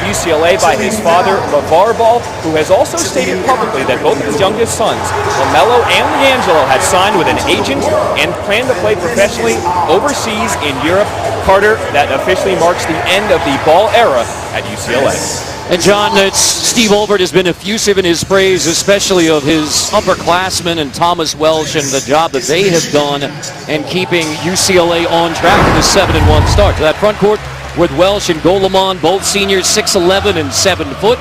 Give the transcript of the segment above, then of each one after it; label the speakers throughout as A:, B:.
A: UCLA by his father, LeVar Ball, who has also stated publicly that both of his youngest sons, LaMelo and LiAngelo, had signed with an agent and plan to play professionally overseas in Europe. Carter, that officially marks the end of the Ball era at UCLA.
B: And John, Steve Olbert has been effusive in his praise, especially of his upperclassmen and Thomas Welsh and the job that they have done in keeping UCLA on track to the 7-1 start. To that front court with Welsh and Golemon, both seniors, 6'11" and 7 foot.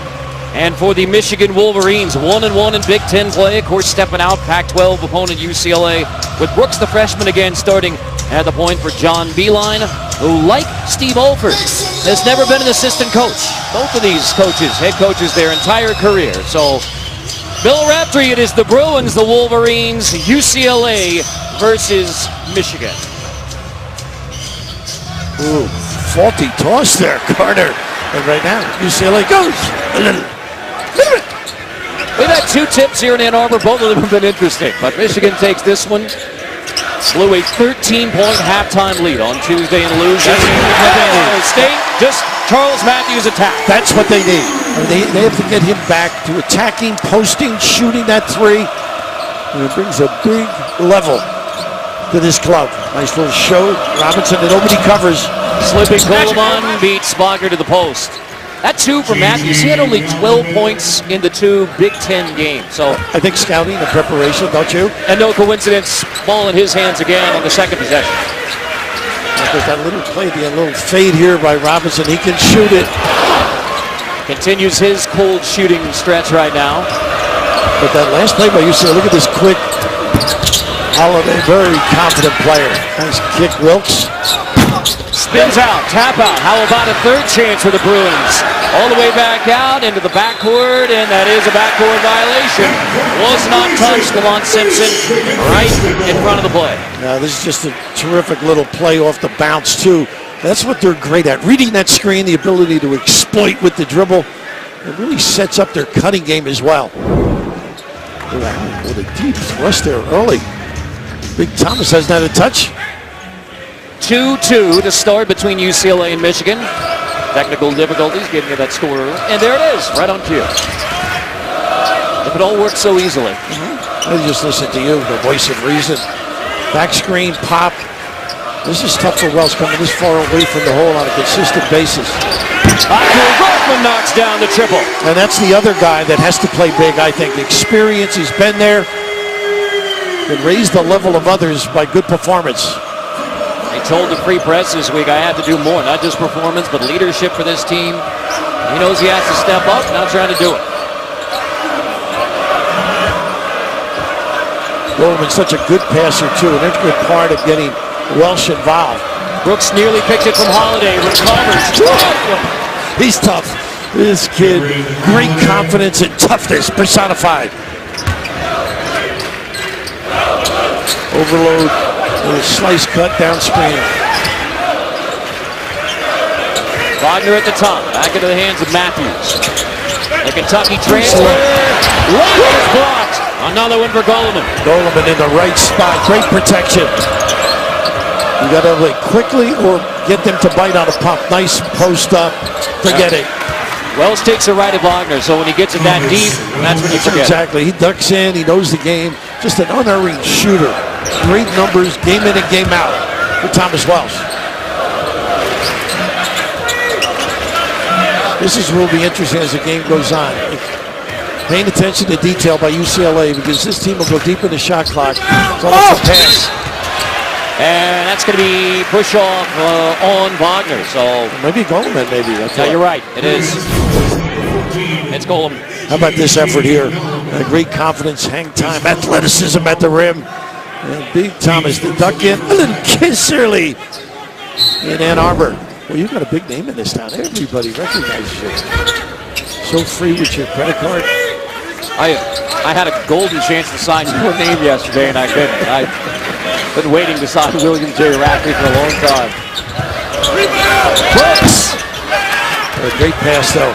B: And for the Michigan Wolverines, 1-1 in Big Ten play. Of course, stepping out, Pac-12 opponent UCLA, with Brooks, the freshman, again starting at the point for John Beilein, who, like Steve Olford, has never been an assistant coach. Both of these coaches, head coaches, their entire career. So, Bill Raftery, it is the Bruins, the Wolverines, UCLA versus Michigan.
C: Ooh, faulty toss there, Carter. And right now, UCLA goes a little bit.
B: We've had two tips here in Ann Arbor. Both of them have been interesting. But Michigan takes this one. Blew a 13-point halftime lead on Tuesday and losing. Ohio State, just Charles Matthews attack.
C: That's what they need. They have to get him back to attacking, posting, shooting that three. And it brings a big level to this club. Nice little show. Robinson, and nobody covers.
B: Slipping Golemon beats Wagner to the post. That two for Matthews. He had only 12 points in the two Big Ten games. So
C: I think scouting and preparation, don't you?
B: And no coincidence, ball in his hands again on the second possession.
C: There's that little play, the little fade here by Robinson. He can shoot it.
B: Continues his cold shooting stretch right now.
C: But that last play by UCLA, look at this quick Holiday, very confident player. Nice kick, Wilkes.
B: Spins out, tap out. How about a third chance for the Bruins? All the way back out into the backcourt, and that is a backcourt violation. Was not touched. Lamont Simpson right in front of the play.
C: Now this is just a terrific little play off the bounce too. That's what they're great at. Reading that screen, the ability to exploit with the dribble. It really sets up their cutting game as well. What a deep thrust there early. Big Thomas hasn't had a touch.
B: 2-2 to start between UCLA and Michigan. Technical difficulties getting you that score early. And there it is, right on cue. If it all works so easily.
C: I just listen to you, the voice of reason. Back screen, pop. This is tough for Wells coming this far away from the hole on a consistent basis.
B: Gortman knocks down the triple.
C: And that's the other guy that has to play big, I think. Experience, he's been there. Can raise the level of others by good performance.
B: He told the free press this week, I had to do more, not just performance, but leadership for this team. He knows he has to step up, now trying to do it.
C: Goldman's such a good passer, too, an integral part of getting Welsh involved.
B: Brooks nearly picks it from Holiday, recovers.
C: He's tough. This kid, great confidence and toughness personified. Overload. With a slice cut down screen.
B: Wagner at the top, back into the hands of Matthews. The Kentucky transfer. Wagner's blocked. Another one for Golemon.
C: Golemon in the right spot. Great protection. You got to play quickly or get them to bite on a pump. Nice post up. Forget it.
B: Wells takes a right at Wagner, so when he gets it that deep, that's when you forget.
C: Exactly. He ducks in. He knows the game. Just an unerring shooter. Great numbers, game in and game out for Thomas Welsh. This is will be interesting as the game goes on. Paying attention to detail by UCLA because this team will go deep in the shot clock. It's almost a pass.
B: And that's going to be push off on Wagner. So
C: maybe Golemon, maybe.
B: No, you're right. It is. It's Golemon.
C: How about this effort here? Great confidence, hang time, athleticism at the rim. And Big Thomas, the duck in, a little kiss early in Ann Arbor. Well, you've got a big name in this town. Everybody recognizes you. So free with your credit card.
B: I had a golden chance to sign your name yesterday, and I couldn't. I've been waiting to sign William J. Raftery for a long time.
C: Brooks! A great pass, though.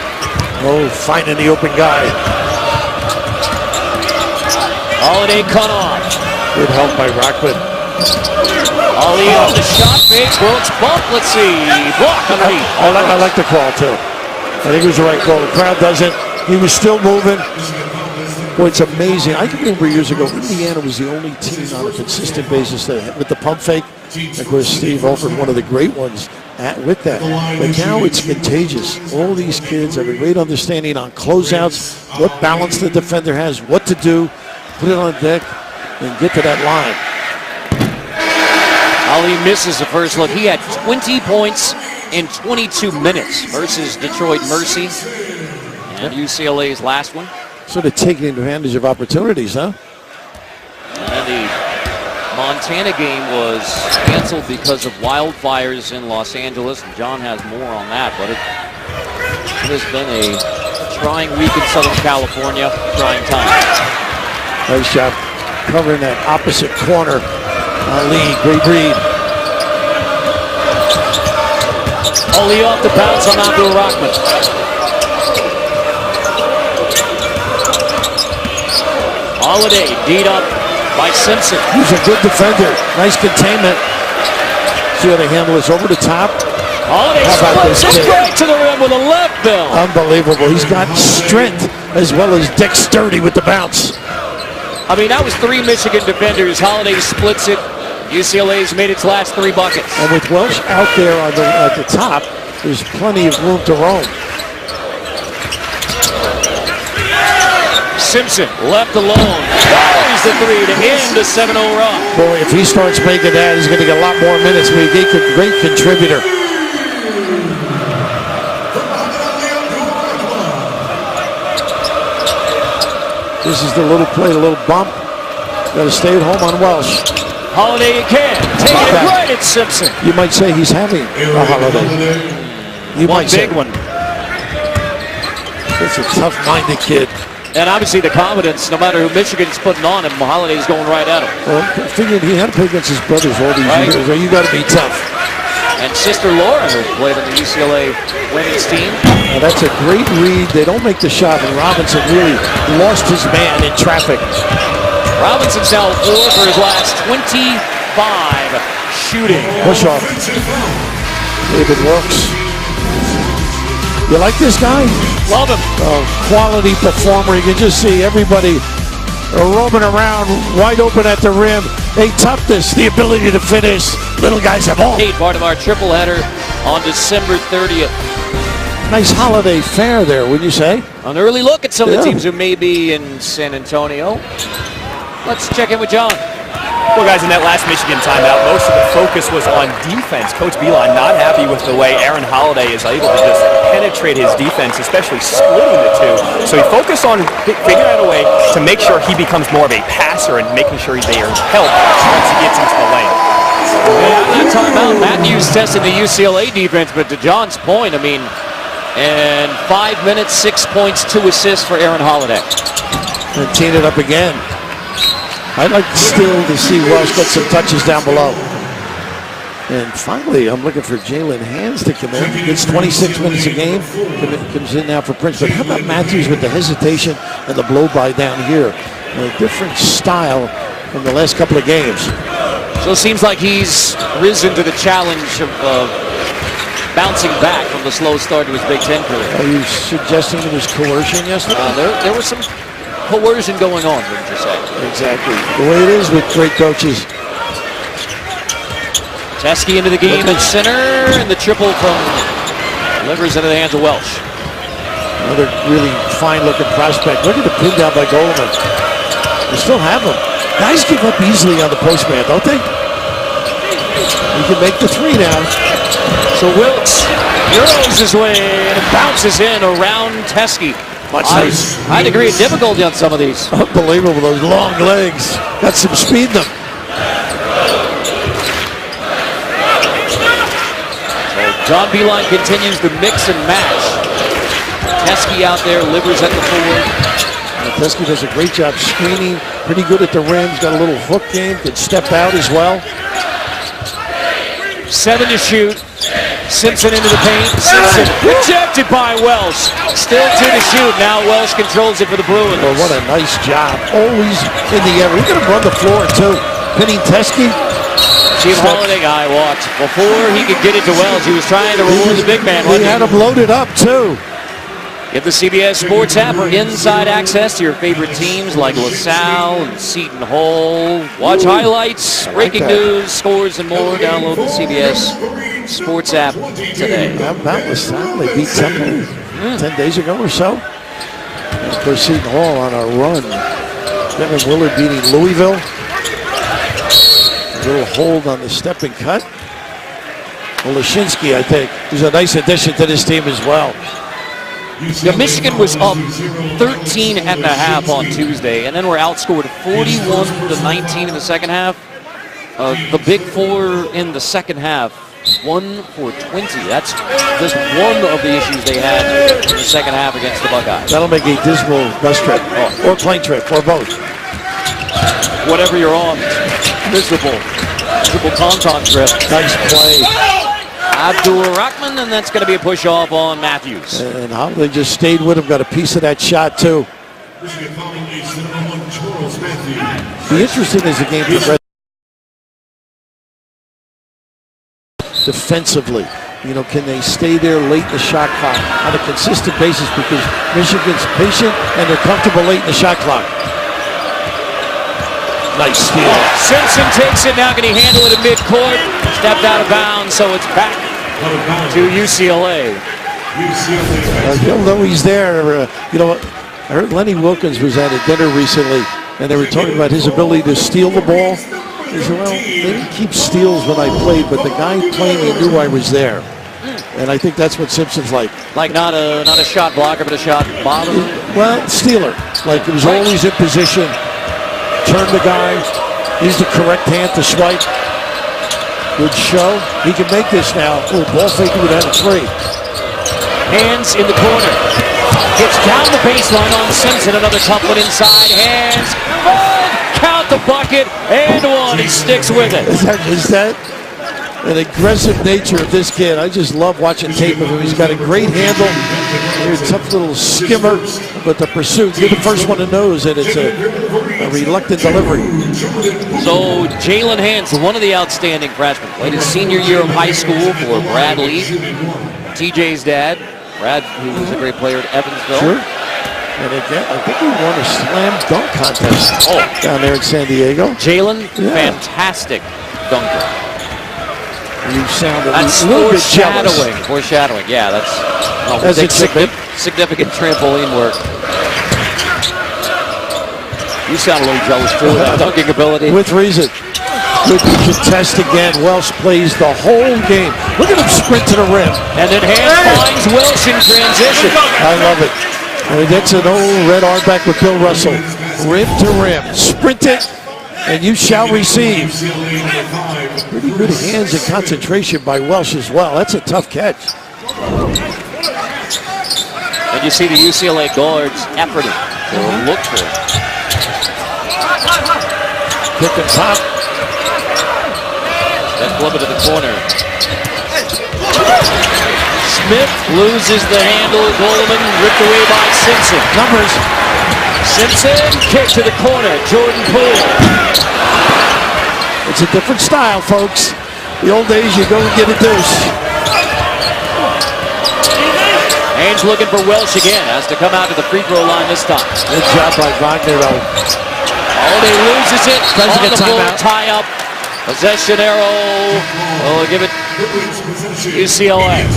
C: Oh, finding the open guy.
B: Holiday cut off.
C: Good help by Rockman.
B: Ollie off the shot fake. Wilkes bump. Let's see. Block underneath.
C: I like the call, too. I think it was the right call. The crowd doesn't. He was still moving. Boy, it's amazing. I can remember years ago, Indiana was the only team on a consistent basis that, with the pump fake. And of course, Steve Alford, one of the great ones with that. But now it's contagious. All these kids have a great understanding on closeouts, what balance the defender has, what to do, put it on deck, and get to that line.
B: Ali misses the first look. He had 20 points in 22 minutes versus Detroit Mercy and UCLA's last one.
C: Sort of taking advantage of opportunities, huh?
B: And the Montana game was canceled because of wildfires in Los Angeles. And John has more on that, but it has been a trying week in Southern California, trying time.
C: Nice job covering that opposite corner. Ali, great read.
B: Ali off the bounce on Abdul Rahman. Holiday D'd up by Simpson.
C: He's a good defender. Nice containment. See how they handle this over the top.
B: Holiday splits it straight to the rim with a left bill.
C: Unbelievable. He's got strength as well as dexterity with the bounce.
B: I mean, that was 3 Michigan defenders. Holiday splits it. UCLA's made its last 3 buckets.
C: And with Welsh out there on at the top, there's plenty of room to roam.
B: Simpson left alone. Fires the 3 to end the 7-0 run.
C: Boy, if he starts making that, he's going to get a lot more minutes. He's a great contributor. This is the little play, the little bump. Got to stay at home on Welsh.
B: Holiday again, taking it right at Simpson.
C: You might say he's having a holiday. You might say.
B: Big one.
C: That's a tough-minded kid.
B: And obviously the confidence, no matter who Michigan's putting on him, Holiday's going right at him.
C: Well, figured he had to play against his brothers all these years, so you got to be tough.
B: And sister Laura, who played on the UCLA women's team.
C: Well, that's a great read. They don't make the shot, and Robinson really lost his man in traffic.
B: Robinson's now 4 for his last 25 shooting.
C: Push off. David works. You like this guy?
B: Love him.
C: Quality performer. You can just see everybody roaming around, wide open at the rim. They toughness, the ability to finish. Little guys have all.
B: Part of our triple header on December 30th.
C: Nice holiday fair there, wouldn't you say?
B: An early look at some of the teams who may be in San Antonio. Let's check in with John.
A: Well, guys, in that last Michigan timeout, most of the focus was on defense. Coach Beeline not happy with the way Aaron Holiday is able to just penetrate his defense, especially splitting the two. So he focused on figuring out a way to make sure he becomes more of a passer and making sure they are helped once he gets into the lane.
B: Yeah, that timeout, Matthews testing the UCLA defense, but to John's point, I mean, in 5 minutes, 6 points, 2 assists for Aaron Holiday.
C: And teeing it up again. I'd like still to see Welsh get some touches down below. And finally, I'm looking for Jalen Hands to come in. He gets 26 minutes a game. Comes in now for Prince. But how about Matthews with the hesitation and the blow-by down here? A different style from the last couple of games.
B: So it seems like he's risen to the challenge of bouncing back from the slow start to his Big Ten career.
C: Are you suggesting there was coercion yesterday?
B: There was some coercion going on, wouldn't you say?
C: Exactly. The way it is with great coaches.
B: Teskey into the game at center, and the triple from Livers into the hands of Welsh.
C: Another really fine-looking prospect. Look at the pin down by Goldman. They still have him. Guys give up easily on the postman, don't they? He can make the 3 now.
B: So Wilkes Euros his way and bounces in around Teskey. High degree of difficulty on some of these.
C: Unbelievable, those long legs. Got some speed in them.
B: So John Beeline continues to mix and match. Teskey out there, Livers at the forward.
C: Teskey does a great job screening. Pretty good at the rim. He's got a little hook game. Can step out as well.
B: 7 to shoot. Simpson into the paint. Simpson rejected by Welsh. Still 2 to shoot. Now Welsh controls it for the Bruins.
C: Well, what a nice job. Always in the air. We're going to run the floor too. Pinning Teskey.
B: Chief Holiday guy walked. Before he could get it to Welsh, he was trying to reward the big man.
C: He had him loaded up too.
B: Get the CBS Sports app for inside access to your favorite teams like LaSalle and Seton Hall. Watch highlights, breaking news, scores, and more. Download the CBS Sports app today.
C: How about LaSalle? They beat Temple 10 days ago or so. And of course, Seton Hall on a run. Devin Willard beating Louisville. A little hold on the step and cut. Olashinsky, I think, is a nice addition to this team as well.
B: Yeah, Michigan was up 13.5 on Tuesday, and then we're outscored 41-19 in the second half. The Big Four in the second half, 1 for 20. That's just one of the issues they had in the second half against the Buckeyes.
C: That'll make a dismal bus trip, or plane trip, or both.
B: Whatever you're on, miserable tauntaun trip.
C: Nice play.
B: Abdul-Rahman, and that's going to be a push off on Matthews.
C: And Holiday just stayed with him, got a piece of that shot too. Be interesting as the game progresses. Defensively, you know, can they stay there late in the shot clock on a consistent basis, because Michigan's patient and they're comfortable late in the shot clock. Nice steal.
B: Simpson takes it. Now can he handle it in midcourt? Stepped out of bounds, so it's back to UCLA.
C: You'll know he's there. You know, I heard Lenny Wilkins was at a dinner recently, and they were talking about his ability to steal the ball. He said, well, they didn't keep steals when I played, but the guy playing, he knew I was there. And I think that's what Simpson's like.
B: Like not a shot blocker, but a shot bottom?
C: Well, stealer. Like, he was always in position. Turn the guy. Use the correct hand to swipe. Good show. He can make this now. Oh, ball fake would have had a three.
B: Hands in the corner. Gets down the baseline on Simpson. Another tough one inside. Hands. Oh, count the bucket. And one. He sticks with it.
C: Is that an aggressive nature of this kid? I just love watching tape of him. He's got a great handle. He's a tough little skimmer, but the pursuit, you're the first one to nose it. It's a reluctant delivery.
B: So Jalen Hands, one of the outstanding freshmen, played his senior year of high school for Brad Lee, TJ's dad. Brad, who was a great player at Evansville.
C: Sure. And again, I think he won a slam dunk contest down there in San Diego.
B: Jalen, fantastic dunker.
C: You sound a
B: that's
C: little bit jealous.
B: Foreshadowing, yeah, that's significant trampoline work. You sound a little jealous too of that dunking ability.
C: With reason. Good contest again. Welsh plays the whole game. Look at him sprint to the rim.
B: And then Hands finds Welsh in transition.
C: I love it. And that's an old red armback with Bill Russell. Rim to rim. Sprint it, and you shall receive. Pretty good hands and concentration by Welsh as well. That's a tough catch.
B: And you see the UCLA guards efforting to look for it.
C: Pick and pop.
B: Then flip it to the corner. Smith loses the handle. Goldman ripped away by Simpson.
C: Numbers.
B: Simpson, kick to the corner. Jordan Poole.
C: It's a different style, folks. The old days, you go and get a deuce.
B: Haynes looking for Welsh again. Has to come out to the free throw line this time.
C: Good job by Wagner, though.
B: He loses it. On the full tie-up. Possession arrow. We'll give it UCLA.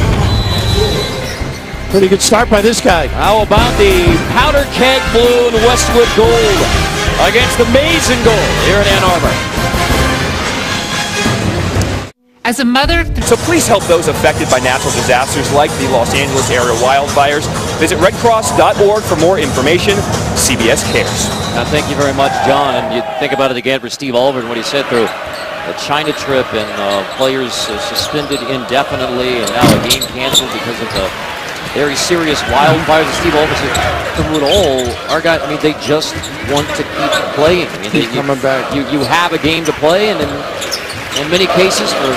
C: Pretty good start by this guy.
B: How about the powder keg blue and Westwood gold against the maize and gold here in Ann Arbor?
D: As a mother...
A: So please help those affected by natural disasters like the Los Angeles area wildfires. Visit redcross.org for more information. CBS cares.
B: Thank you very much, John. And you think about it again for Steve Oliver and what he said through a China trip and players suspended indefinitely and now a game canceled because of the very serious wildfires. Steve Oliver said through it all, our guys, I mean, they just want to keep playing. I mean,
C: keep coming back.
B: You have a game to play, and in many cases for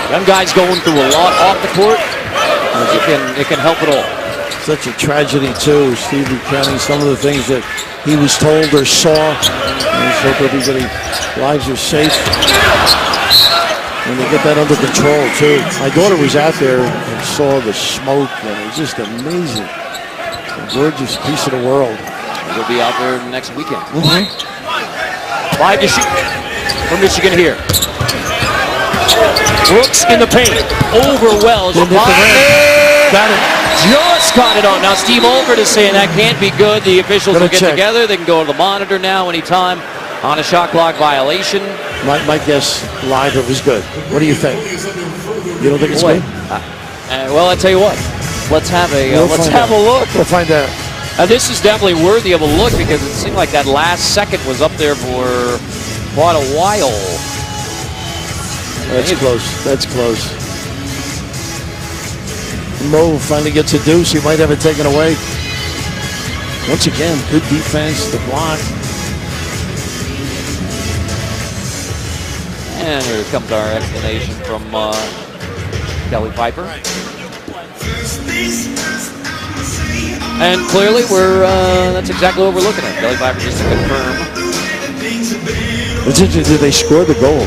B: young guys going through a lot off the court, it can help it all.
C: Such a tragedy, too, Steve recounting some of the things that he was told or saw. And let's hope everybody's lives are safe. And they get that under control, too. My daughter was out there and saw the smoke, and it was just amazing. A gorgeous piece of the world.
B: He'll be out there next weekend. 5 to shoot for Michigan here. Brooks in the paint. Over Wells.
C: Got it.
B: Just got it on. Now Steve Olford is saying that can't be good. The officials will get
C: check.
B: together. They can go to the monitor now anytime on a shot clock violation.
C: My guess live it was good. What do you think? You don't think it's good?
B: Well, I tell you what. Let's have a let's have a look.
C: We'll find out.
B: This is definitely worthy of a look because it seemed like that last second was up there for quite a while.
C: That's close. That's close. Mo finally gets a deuce. He might have it taken away. Once again, good defense, the block.
B: And here comes our explanation from Kelly Piper. And clearly, that's exactly what we're looking at. Kelly Piper just to confirm.
C: It's interesting. Did they score the goal?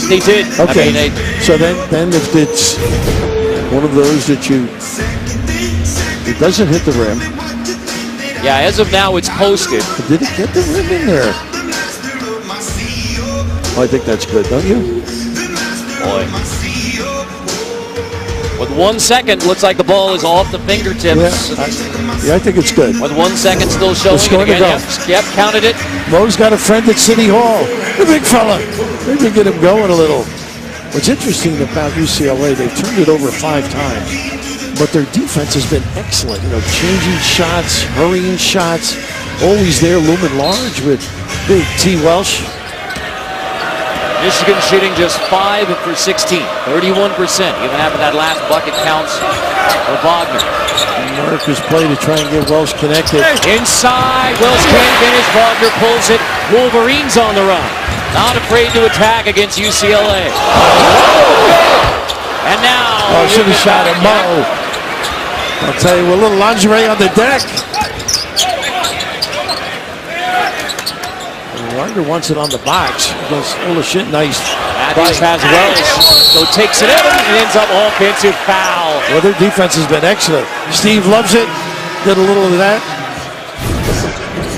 B: They did.
C: Okay.
B: I mean,
C: so then if it's one of those that it doesn't hit the rim.
B: Yeah, as of now, it's posted.
C: But did it get the rim in there? Oh, I think that's good, don't you?
B: Boy. With 1 second, looks like the ball is off the fingertips.
C: Yeah, I think it's good.
B: With 1 second still showing.
C: Scoring to go.
B: Yep, counted it.
C: Mo's got a friend at City Hall. The big fella. Maybe get him going a little. What's interesting about UCLA, they've turned it over 5 times, but their defense has been excellent. You know, changing shots, hurrying shots, always there, looming large with big T. Welsh.
B: Michigan shooting just 5 for 16, 31%. Even after that last bucket counts for Wagner.
C: America's play to try and get Welsh connected.
B: Inside, Welsh can't finish. Wagner pulls it. Wolverines on the run. Not afraid to attack against UCLA. And now...
C: Oh, should have shot at Mo. I'll tell you, a little lingerie on the deck. Wagner wants it on the box. Goes, oh, shit, nice.
B: Matthews has Welsh, so takes it in and ends up offensive foul.
C: Well, their defense has been excellent. Steve loves it. Did a little of that.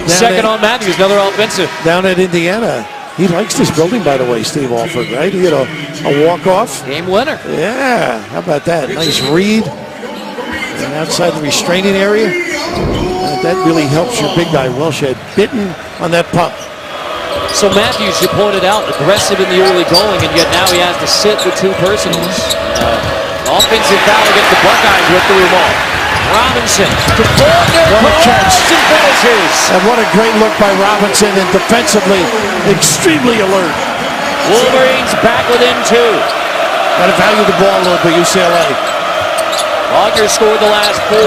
B: Second on Matthews, another offensive.
C: Down at Indiana. He likes this building, by the way, Steve Alford, right? He had a walk-off.
B: Game winner.
C: Yeah, how about that? Nice read. And outside the restraining area. That really helps your big guy. Welsh had bitten on that pump.
B: So Matthews, you pointed out, aggressive in the early going, and yet now he has to sit with 2 personals. Offensive foul against the Buckeyes with the remark. Robinson to Wagner.
C: What a catch.
B: And finishes.
C: And what a great look by Robinson, and defensively extremely alert.
B: Wolverines back within 2.
C: Got to value the ball a little bit, UCLA.
B: Wagner scored the last 4.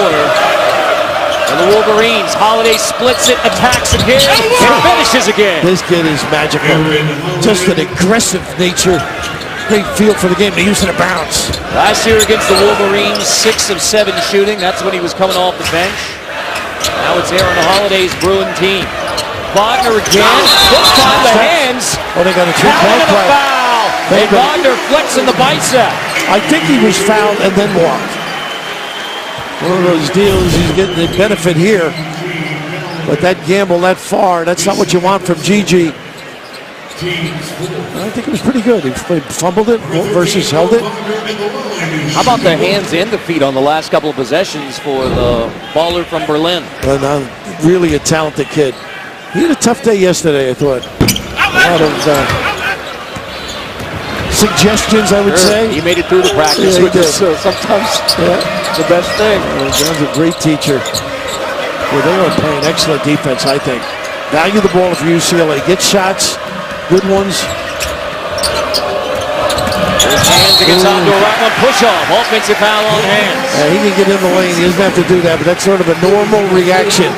B: And the Wolverines, Holiday splits it, attacks again, and finishes again.
C: This kid is magical. Just an aggressive nature. Great feel for the game. They use it to bounce.
B: Last year against the Wolverines, 6 of 7 shooting. That's when he was coming off the bench. Now it's Aaron Holiday's Bruin team. Wagner again. This time the hands.
C: Oh, they got a 3-point play.
B: Foul. And Wagner flexing the bicep.
C: I think he was fouled and then walked. One of those deals, he's getting the benefit here. But that gamble that far, that's not what you want from Gigi. I think it was pretty good. He fumbled it versus held it.
B: How about the hands and the feet on the last couple of possessions for the baller from Berlin?
C: And really a talented kid. He had a tough day yesterday, I thought. A lot of suggestions, I would say.
B: He made it through the practice,
C: Yeah,
B: which is sometimes the best thing.
C: John's a great teacher. Well, they are playing excellent defense, I think. Value the ball for UCLA. Get shots, good ones.
B: His hands against Abdul Rahman, push-off, offensive foul on hands.
C: He can get in the lane. He doesn't have to do that, but that's sort of a normal reaction.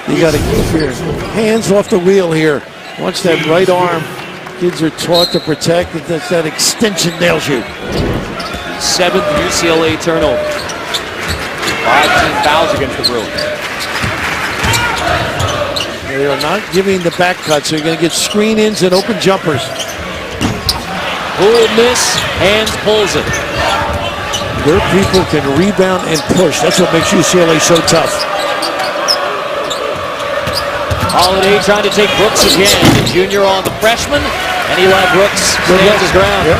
C: You got to keep your hands off the wheel here. Watch that right arm. Kids are taught to protect. That extension nails you.
B: 7th UCLA turnover. 5 team fouls against the Bruins.
C: They are not giving the back cuts, so you're going to get screen-ins and open jumpers.
B: Full miss, Hands pulls it.
C: Their people can rebound and push. That's what makes UCLA so tough.
B: Holiday trying to take Brooks again. The junior on the freshman, and Eli Brooks stands his ground.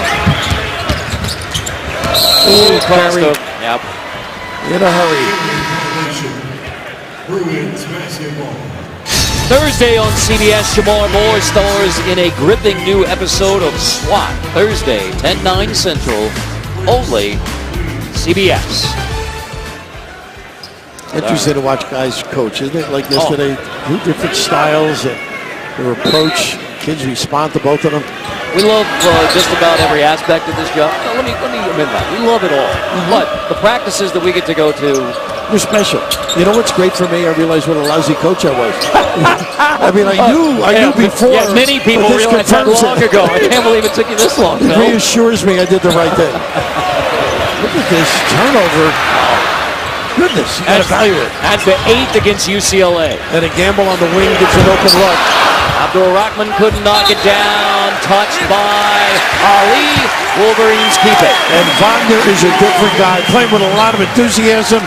C: Ooh, carry.
B: Yep.
C: In a hurry.
B: Thursday on CBS, Shamar Moore stars in a gripping new episode of SWAT. Thursday, 10/9 Central, only CBS.
C: Interesting to watch guys coach, isn't it? Like yesterday, two different styles and their approach. Kids respond to both of them.
B: We love just about every aspect of this job. Let me admit that. We love it all. But the practices that we get to go to,
C: they're special. You know what's great for me? I realized what a lousy coach I was. I mean, I knew before.
B: Yeah, many people realized that long ago. I can't believe it took you this long.
C: It reassures me I did the right thing. Look at this turnover. Goodness, you got to value it.
B: That's the 8th against UCLA.
C: And a gamble on the wing gets an open look.
B: Abdul Rahman couldn't knock it down. Touched by Ali. Wolverines keep it.
C: And Wagner is a different guy, playing with a lot of enthusiasm.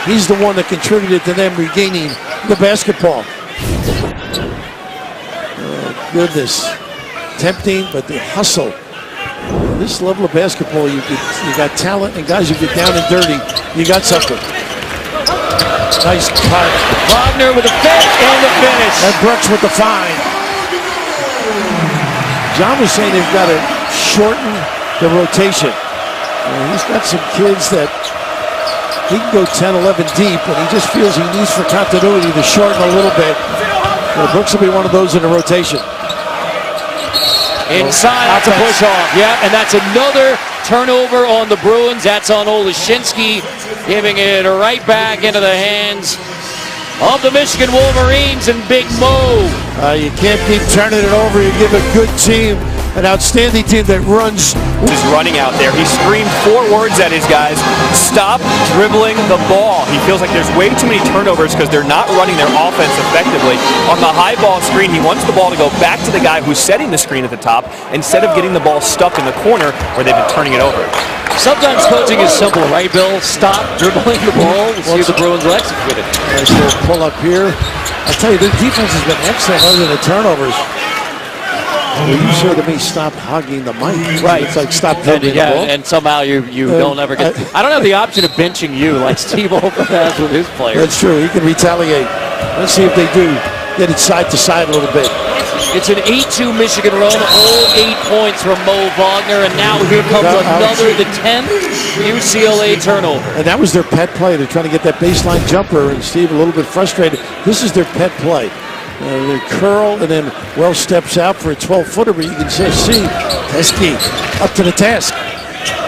C: He's the one that contributed to them regaining the basketball. Oh, goodness. Tempting, but the hustle. This level of basketball, you got talent and guys who get down and dirty. You got something. Nice cut.
B: Wagner with the fake and the finish.
C: And Brooks with the find. John was saying they've got to shorten the rotation. He's got some kids that he can go 10, 11 deep, and he just feels he needs for continuity to shorten a little bit. Brooks will be one of those in the rotation.
B: Inside, that's a push off. Yeah, and that's another turnover on the Bruins. That's on Olashinsky, giving it right back into the hands of the Michigan Wolverines and Big Mo.
C: You can't keep turning it over. You give a good team, an outstanding team that runs.
A: He's running out there. He screamed 4 words at his guys. Stop dribbling the ball. He feels like there's way too many turnovers because they're not running their offense effectively. On the high ball screen, he wants the ball to go back to the guy who's setting the screen at the top instead of getting the ball stuck in the corner where they've been turning it over.
B: Sometimes coaching is simple, right, Bill? Stop dribbling the ball and see if the Bruins will execute it.
C: Nice little pull up here. I'll tell you, their defense has been excellent other than the turnovers. Well, you said to me, stop hogging the mic.
B: Right.
C: It's like stop dribbling the ball.
B: And somehow you don't ever get... I don't have the option of benching you like Steve Olford has with his players.
C: That's true. He can retaliate. Let's see if they do. Get it side to side a little bit.
B: It's an 8-2 Michigan run, all 8 points from Mo Wagner, and now here comes another, the 10th UCLA turnover.
C: And that was their pet play. They're trying to get that baseline jumper, and Steve a little bit frustrated. This is their pet play. They curl, and then Wells steps out for a 12-footer, but you can just see Heskey up to the task.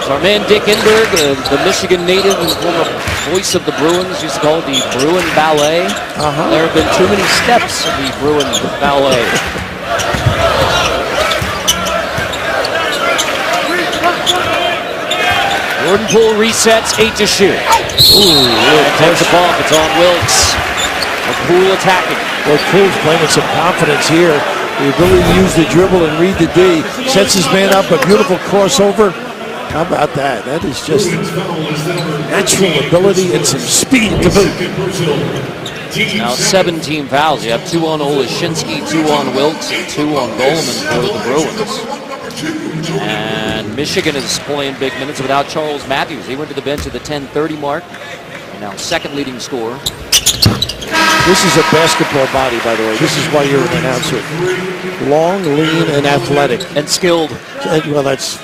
B: So our man Dick Enberg, the Michigan native and former voice of the Bruins, used to call it the Bruin Ballet. There have been too many steps of the Bruin Ballet. Jordan Poole resets, 8 to shoot. Takes the ball. It's on Wilkes. Poole attacking.
C: Well, Poole's playing with some confidence here. The ability to use the dribble and read the D. Sets his man up, a beautiful crossover. How about that? That is just natural ability and some speed to boot.
B: Now 17 fouls. You have 2 on Olashinsky, 2 on Wilkes, and 2 on Goleman for the Bruins. And Michigan is playing big minutes without Charles Matthews. He went to the bench at the 10:30 mark. And now second leading scorer.
C: This is a basketball body, by the way. This is why you're an announcer. Long, lean, and athletic.
B: And skilled.
C: And, well, that's...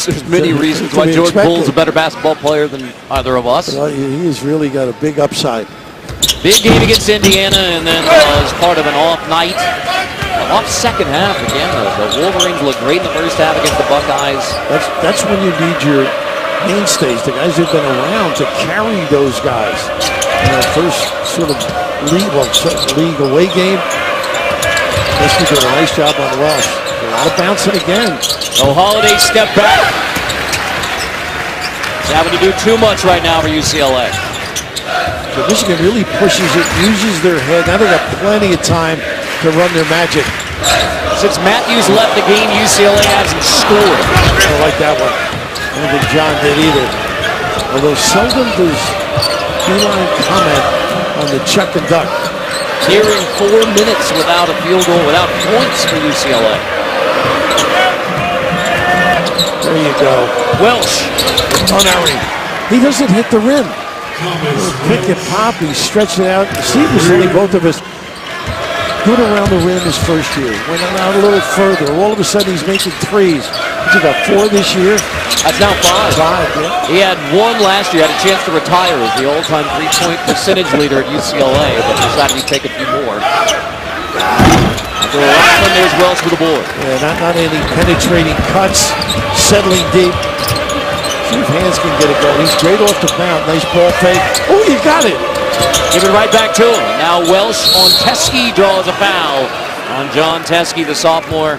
B: There's many reasons why George Poole's a better basketball player than either of us.
C: Well, he has really got a big upside.
B: Big game against Indiana, and then as part of an off night, off second half again. The Wolverines look great in the first half against the Buckeyes.
C: That's when you need your mainstays, the guys who've been around to carry those guys. First sort of league away game. He did a nice job on Welsh. A lot of bouncing again.
B: So Holiday step back. He's having to do too much right now for UCLA.
C: So Michigan really pushes it, uses their head. Now they got plenty of time to run their magic.
B: Since Matthews left the game, UCLA hasn't scored.
C: I like that one. I don't think John did either. Although seldom does Beeline comment on the chuck and duck.
B: Here in 4 minutes without a field goal, without points for UCLA.
C: There you go.
B: Welsh.
C: Oh, now he doesn't hit the rim. Pick and pop, he stretched it out. Steve was hitting both of us. Good around the rim his first year. Went out a little further. All of a sudden he's making threes. He's got 4 this year.
B: That's now 5.
C: 5, yeah.
B: He had 1 last year, had a chance to retire as the all-time three-point percentage leader at UCLA, but decided he'd take a few more. After a last one, there's Welsh with the board.
C: Yeah, not any penetrating cuts, settling deep. See if Hands can get it going. He's great off the bounce. Nice ball fake. Oh, you got it.
B: Give it right back to him. Now Welsh on Teskey draws a foul on John Teskey, the sophomore.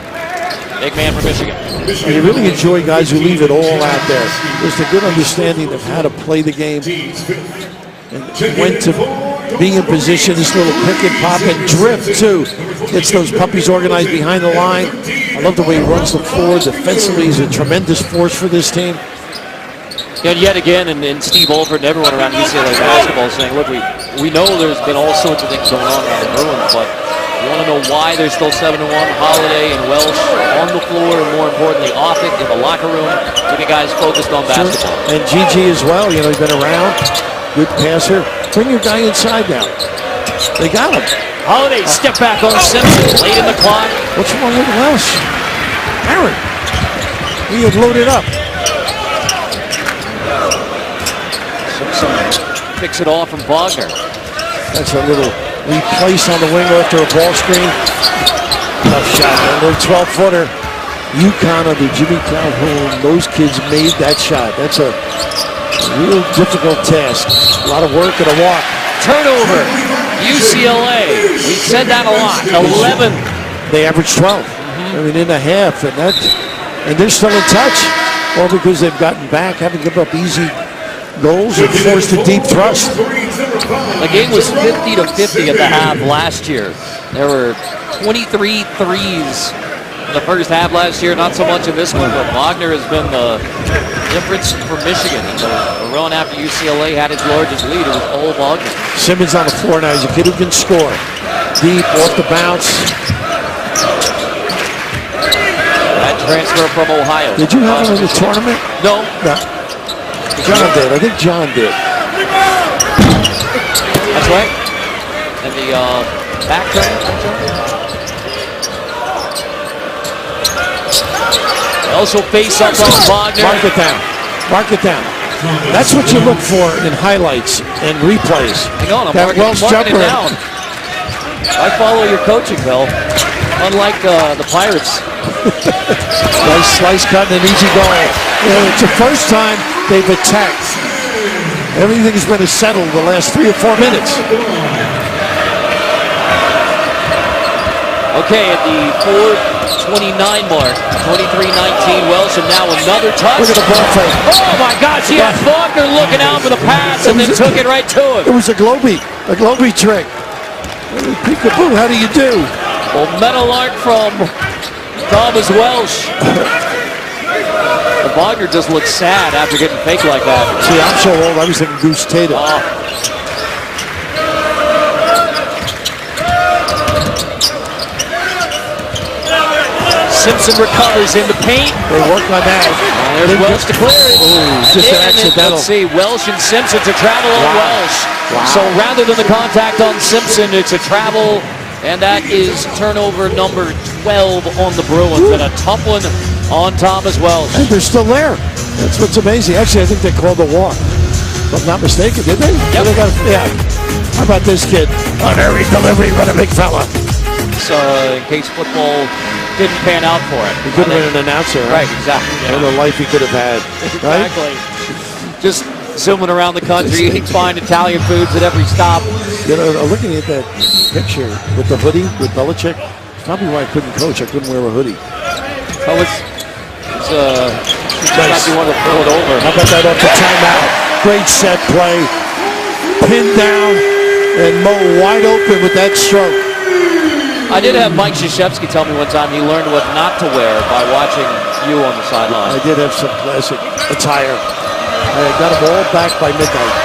B: Big man from Michigan.
C: You really enjoy guys who leave it all out there. There's a good understanding of how to play the game and when to be in position. This little pick and pop and drift too. Gets those puppies organized behind the line. I love the way he runs the floor. Defensively, he's a tremendous force for this team.
B: And yet again, and Steve Alford and everyone around UCLA basketball is saying, look, we know there's been all sorts of things going on around the Bruins, but you want to know why they're still 7-1. Holiday and Welsh on the floor, and more importantly, off it in the locker room, keeping guys focused on basketball.
C: Sure. And GG as well. You know, he's been around. Good passer. Bring your guy inside now. They got him.
B: Holiday step back on Simpson late in the clock.
C: What's wrong with Welsh? Aaron, he had loaded up.
B: Simpson picks it off from Wagner.
C: That's a little replace on the wing after a ball screen. Tough shot, a little 12-footer. UConn under Jimmy Calhoun, those kids made that shot. That's a real difficult task. A lot of work and a walk.
B: Turnover, UCLA. We said that a lot. 11.
C: They averaged 12. I mean, in a half, and they're still in touch. All because they've gotten back, haven't given up easy goals and forced a deep thrust.
B: The game was 50-50 at the half last year. There were 23 threes in the first half last year, not so much in this one, but Wagner has been the difference for Michigan. The run after UCLA had its largest lead, it was all Wagner.
C: Simmons on the floor now. He's a kid who can score. Deep, off the bounce.
B: That transfer from Ohio.
C: Did you have him in the tournament?
B: No.
C: No. John did. I think John did.
B: That's right. And the back turn. Also face up on Wagner.
C: Mark it down. Mark it down. That's what you look for in highlights and replays.
B: Hang on, I'm
C: that
B: marking
C: jumper.
B: it down. I follow your coaching, Bill. Unlike the Pirates.
C: Nice slice cut and an easy goal. You know, it's the first time they've attacked. Everything's been settled the last 3 or 4 minutes.
B: Okay, at the 4:29 mark, 23-19 Welsh, and now another touch.
C: Look at the ball fake.
B: Oh my gosh, he had Faulkner looking out for the pass and then took it right to him.
C: It was a Globey trick. Peekaboo, how do you do?
B: Well, medal arc from Thomas Welsh. The Wagner just looks sad after getting faked like that.
C: See, I'm so old, I was thinking Goose Tatum.
B: Simpson recovers in the paint.
C: They work on that.
B: There's Welsh to clear it.
C: Oh, just an accidental.
B: Let's see, Welsh and Simpson to travel on Welsh.
C: Wow.
B: So rather than the contact on Simpson, it's a travel, and that is turnover number 12 on the Bruins. And a tough one on Thomas Welsh.
C: And they're still there. That's what's amazing. Actually, I think they called the walk. If I'm not mistaken, did they?
B: Yep.
C: Yeah. How about this kid? Unerring delivery, what a big fella.
B: So in case football didn't pan out for it.
C: He could have been an announcer,
B: right? Exactly.
C: What a life he could have had. Right?
B: Exactly. Just zooming around the country, eating fine Italian foods at every stop.
C: You know, looking at that picture with the hoodie with Belichick, probably why I couldn't coach. I couldn't wear a hoodie.
B: Oh, it's nice. You want to pull it over.
C: How about that off the timeout? Great set play. Pinned down and Mo wide open with that stroke.
B: I did have Mike Krzyzewski tell me one time he learned what not to wear by watching you on the sideline.
C: I did have some classic attire. I got them all back by midnight.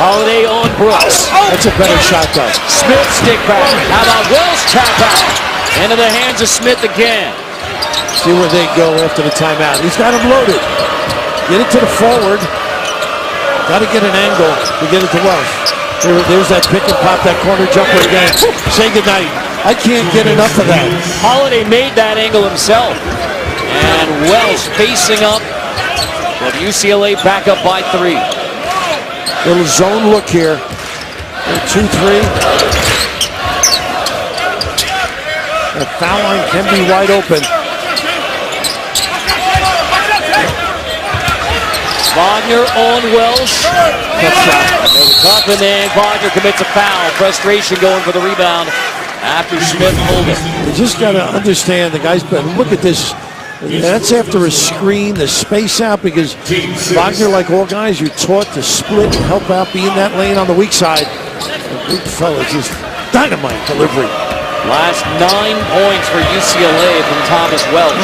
B: Holiday on Brooks.
C: That's a better shot, though.
B: Smith stick back. How about Wells tap out? Into the hands of Smith again.
C: See where they go after the timeout. He's got him loaded. Get it to the forward. Got to get an angle to get it to Wells. There's that pick and pop, that corner jumper again. Say goodnight. I can't get enough of that.
B: Holiday made that angle himself. And Wells facing up with UCLA back up by 3.
C: Little zone look here. 2-3. The foul line can be wide open.
B: Wagner on Welsh. Up and then Wagner commits a foul. Frustration going for the rebound after Smith pulled it.
C: You just got to understand the guy's been. Look at this. That's after a screen, the space out, because Wagner, like all guys, you're taught to split and help out, be in that lane on the weak side. The big fella just dynamite delivery.
B: Last 9 points for UCLA from Thomas Welsh.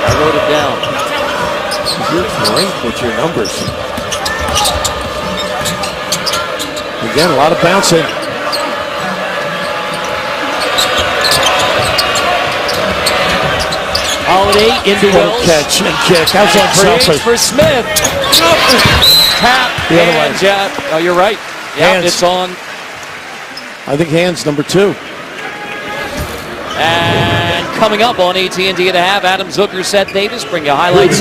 B: I wrote it down.
C: You're great with your numbers. Again, a lot of bouncing.
B: Holiday into Wells.
C: Catch and kick. How's that selfish?
B: For Smith. Tap
C: the other way.
B: Jab. Oh, you're right. Yeah,
C: hands.
B: It's on.
C: I think hands number 2.
B: And coming up on AT&T at the half, Adam Zucker, Seth Davis bring you highlights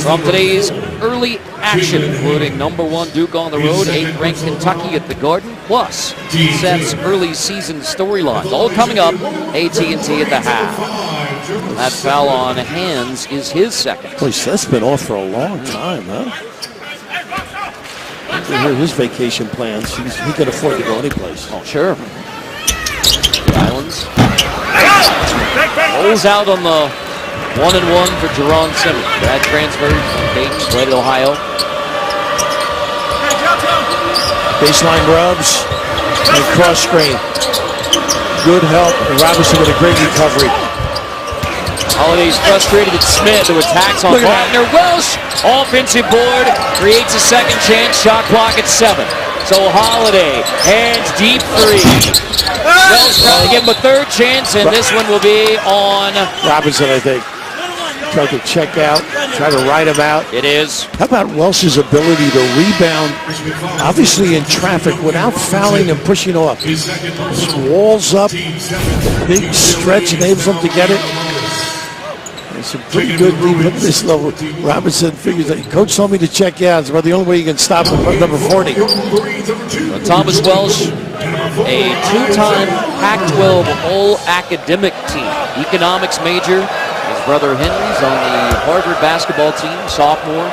B: from today's early action, including #1 Duke on the road, 8th ranked Kentucky at the Garden, plus Seth's early season storylines. All coming up, AT&T at the half. That foul on hands is his second.
C: Boy, Seth's been off for a long time, huh? You hear his vacation plans. He can afford to go anyplace.
B: Oh, sure. Islands. Rolls out on the 1-and-1 for Jerron Simmons. That transferred from Dayton, played at Ohio.
C: Baseline rubs and cross screen. Good help. And Robinson with a great recovery.
B: Holiday's frustrated at Smith, who attacks on Wagner. Welsh, offensive board, creates a second chance. Shot clock at 7. So Holiday, hands deep 3. Welsh trying to give him a third chance, and this one will be on
C: Robinson, I think. Tried to check out, try to ride him out.
B: It is.
C: How about Welsh's ability to rebound, obviously in traffic, without fouling and pushing off? Just walls up, big stretch, enables him to get it. It's a pretty good lead at this level. Robinson figures that coach told me to check out. It's about the only way you can stop him from number 40.
B: Thomas Welsh, a 2-time Pac-12 All-Academic team, economics major. His brother Henry's on the Harvard basketball team, sophomore.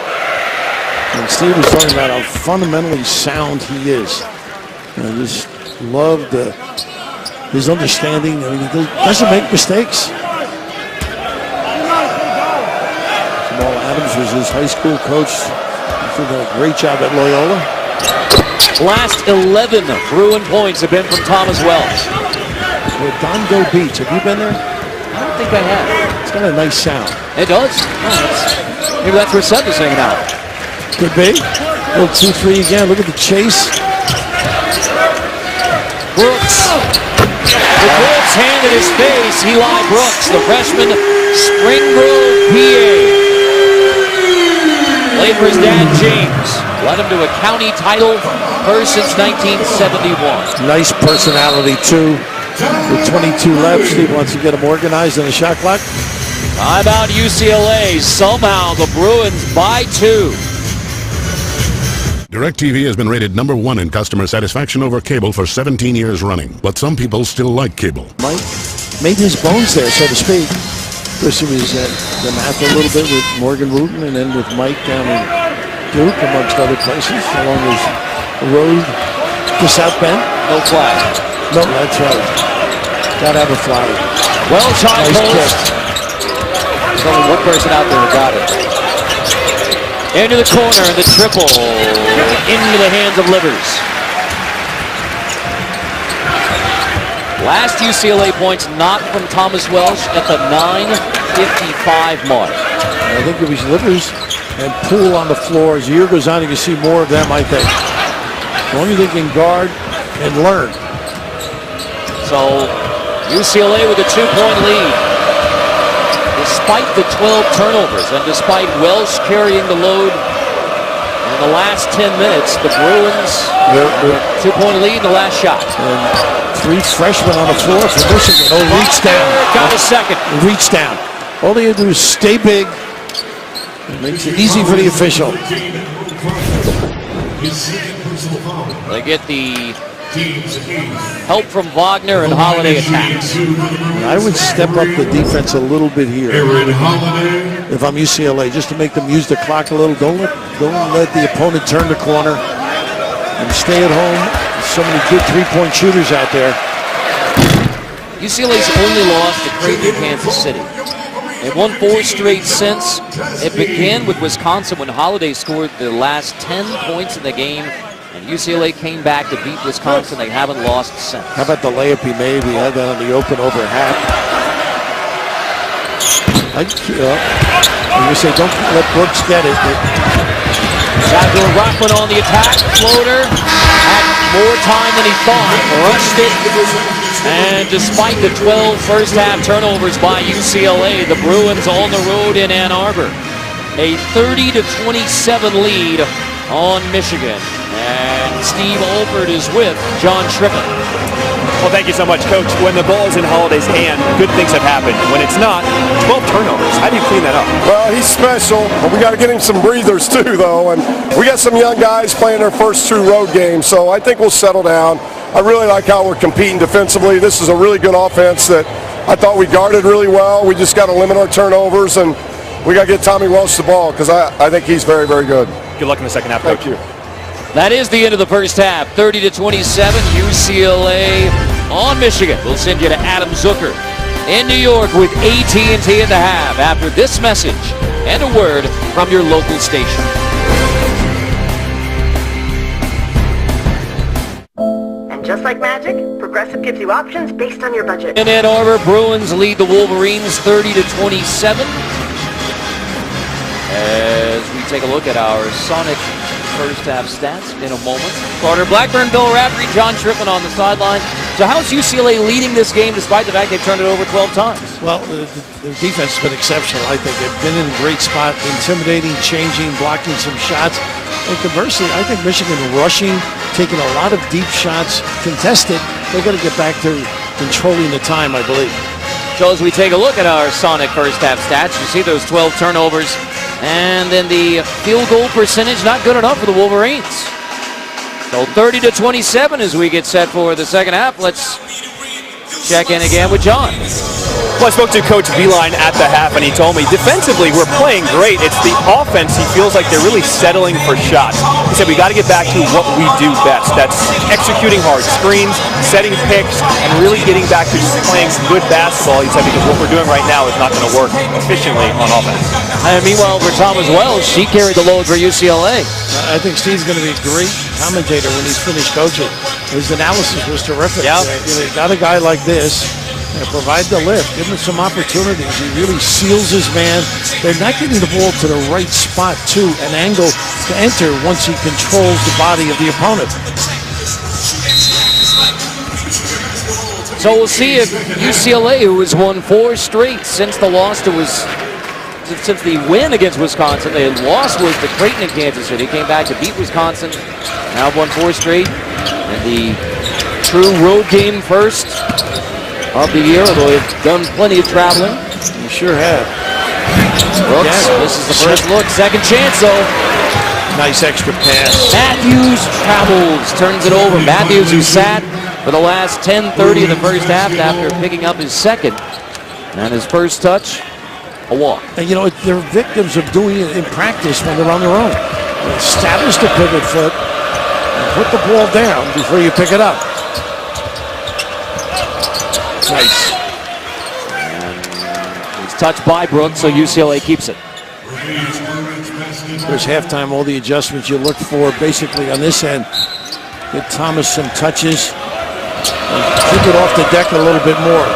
C: And Steve was talking about how fundamentally sound he is. I just love his understanding. I mean, he doesn't make mistakes. Adams was his high school coach. He did a great job at Loyola.
B: Last 11 Bruin points have been from Thomas Welsh.
C: Redondo Beach. Have you been there?
B: I don't think I have.
C: It's got a nice sound.
B: It does. Maybe that's where Seth is hanging out.
C: Could be. A little 2-3 again. Look at the chase.
B: Brooks. With Brooks' hand in his face, Eli Brooks, the freshman, Spring Grove, PA. Played for his dad, James. Led him to a county title first since 1971.
C: Nice personality, too. With 22 left, Steve wants to get him organized in the shot clock.
B: How about UCLA? Somehow the Bruins by 2.
E: DirecTV has been rated #1 in customer satisfaction over cable for 17 years running. But some people still like cable.
C: Mike made his bones there, so to speak. First he was at the math a little bit with Morgan Wooten, and then with Mike down in Duke, amongst other places, along his road to South Bend.
B: No flag.
C: No, that's right. Gotta have a flag.
B: Well shot,
C: nice
B: post. There's only one person out there who got it. Into the corner, the triple. Into the hands of Livers. Last UCLA points not from Thomas Welsh at the 9 55 mark.
C: I think it was Livers and Poole on the floor. As the year goes on, you can see more of them, I think. As long as they can guard and learn.
B: So UCLA with a 2-point lead. Despite the 12 turnovers and despite Welsh carrying the load in the last 10 minutes, the Bruins have a 2-point lead in the last shot.
C: And 3 freshmen on the floor for Michigan. Oh, reach down.
B: Got a second.
C: Reach down. All they have to do is stay big. It makes it easy for the official.
B: They get the help from Wagner and Holiday attacks.
C: I would step up the defense a little bit here if I'm UCLA, just to make them use the clock a little. Don't let the opponent turn the corner and stay at home. There's so many good three-point shooters out there.
B: UCLA's only lost to Creighton, Kansas City. They've won 4 straight since. It began with Wisconsin when Holiday scored the last 10 points in the game. And UCLA came back to beat Wisconsin. They haven't lost since.
C: How about the layup he made? He had that on the open over half. You say don't let Brooks get it.
B: Zador Rockman on the attack. Floater. Had more time than he thought. Rushed it. And despite the 12 first-half turnovers by UCLA, the Bruins on the road in Ann Arbor. A 30-27 lead on Michigan. And Steve Alford is with John Trippett.
A: Well, thank you so much, Coach. When the ball is in Holiday's hand, good things have happened. When it's not, 12 turnovers. How do you clean that up?
F: Well, he's special, but we got to get him some breathers too, though. And we got some young guys playing their first true road game, so I think we'll settle down. I really like how we're competing defensively. This is a really good offense that I thought we guarded really well. We just got to limit our turnovers, and we got to get Tommy Welsh the ball because I think he's very, very good.
A: Good luck in the second half, Coach.
F: Thank you.
B: That is the end of the first half. 30-27, UCLA on Michigan. We'll send you to Adam Zucker in New York with AT&T in the half after this message and a word from your local station.
G: And just like magic, Progressive gives you options based on your budget.
B: In Ann Arbor, Bruins lead the Wolverines 30-27. As we take a look at our Sonic first half stats in a moment. Carter Blackburn, Bill Raftery, John Trippett on the sideline. So how's UCLA leading this game despite the fact they've turned it over 12 times?
C: Well, the defense has been exceptional, I think. They've been in a great spot, intimidating, changing, blocking some shots. And conversely, I think Michigan rushing, taking a lot of deep shots, contested. They've got to get back to controlling the time, I believe.
B: So as we take a look at our Sonic first half stats, you see those 12 turnovers. And then the field goal percentage not good enough for the Wolverines. So 30-27 as we get set for the second half. Let's check in again with John.
A: Well, I spoke to Coach Beeline at the half, and he told me defensively we're playing great. It's the offense he feels like they're really settling for shots. He said we got to get back to what we do best. That's executing hard screens, setting picks, and really getting back to just playing good basketball. He said because what we're doing right now is not going to work efficiently on offense.
B: And meanwhile, for Thomas Wells, she carried the load for UCLA.
C: I think Steve's going to be a great commentator when he's finished coaching. His analysis was terrific.
B: Yeah.
C: You got a guy like this. Provide the lift, give him some opportunities. He really seals his man. They're not getting the ball to the right spot, too, an angle to enter once he controls the body of the opponent.
B: So we'll see if UCLA, who has won 4 straight since the win against Wisconsin, they had lost was the Creighton in Kansas City, came back to beat Wisconsin, now won 4 straight, and the true road game first of the year, although they've done plenty of traveling.
C: You sure have.
B: Brooks, this is the first look. Second chance, though.
C: Nice extra pass.
B: Matthews travels, turns it over. Matthews, who sat for the last 10:30 of the first half after picking up his second. And his first touch, a walk.
C: And, you know, they're victims of doing it in practice when they're on their own. Establish the pivot foot and put the ball down before you pick it up. Nice.
B: And he's touched by Brooks, so UCLA keeps it.
C: There's halftime, all the adjustments you look for basically on this end. Get Thomas some touches and keep it off the deck a little bit more.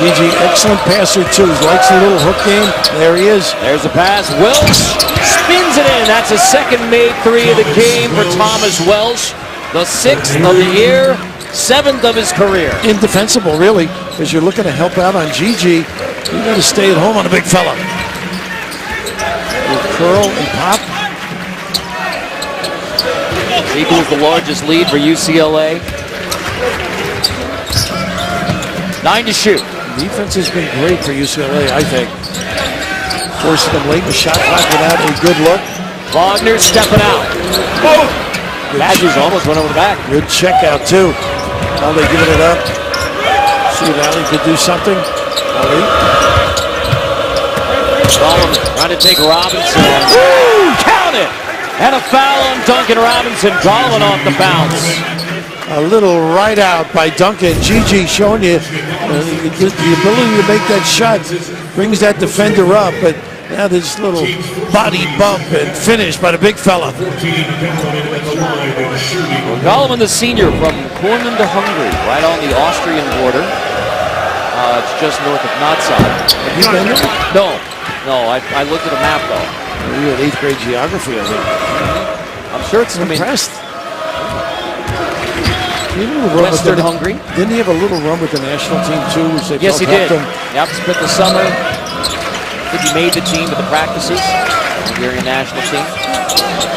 C: GG, excellent passer too. He likes the little hook game. There he is.
B: There's a pass. Welsh spins it in. That's a second made three of the game for Thomas Welsh. The 6th of the year, 7th of his career.
C: Indefensible, really, because you're looking to help out on GG. You got to stay at home on a big fella. With curl and pop.
B: Equals the largest lead for UCLA. 9 to shoot.
C: Defense has been great for UCLA, I think. Forcing them late in the shot clock without a good look.
B: Wagner stepping out. Oh! Badgers almost went over the back.
C: Good check out, too. Now they're giving it up. See if Allie could do something. Ali.
B: Collins trying to take Robinson. Woo! Count it! And a foul on Duncan Robinson. Collins off the bounce.
C: A little right out by Duncan. GG showing you the ability to make that shot. Brings that defender up, but now this little body bump and finish by the big fella.
B: Gollum, the senior from Cornland to Hungary, right on the Austrian border. It's just north of Natsai.
C: Have you been there?
B: No, I looked at a map though.
C: You had 8th grade geography, I think.
B: I'm sure it's
C: impressed.
B: Western Hungary.
C: Didn't he have a little run with the national team too? Which they
B: yes, he did.
C: Him?
B: Yep, spent the summer. I think he made the team at the practices. Hungarian national team.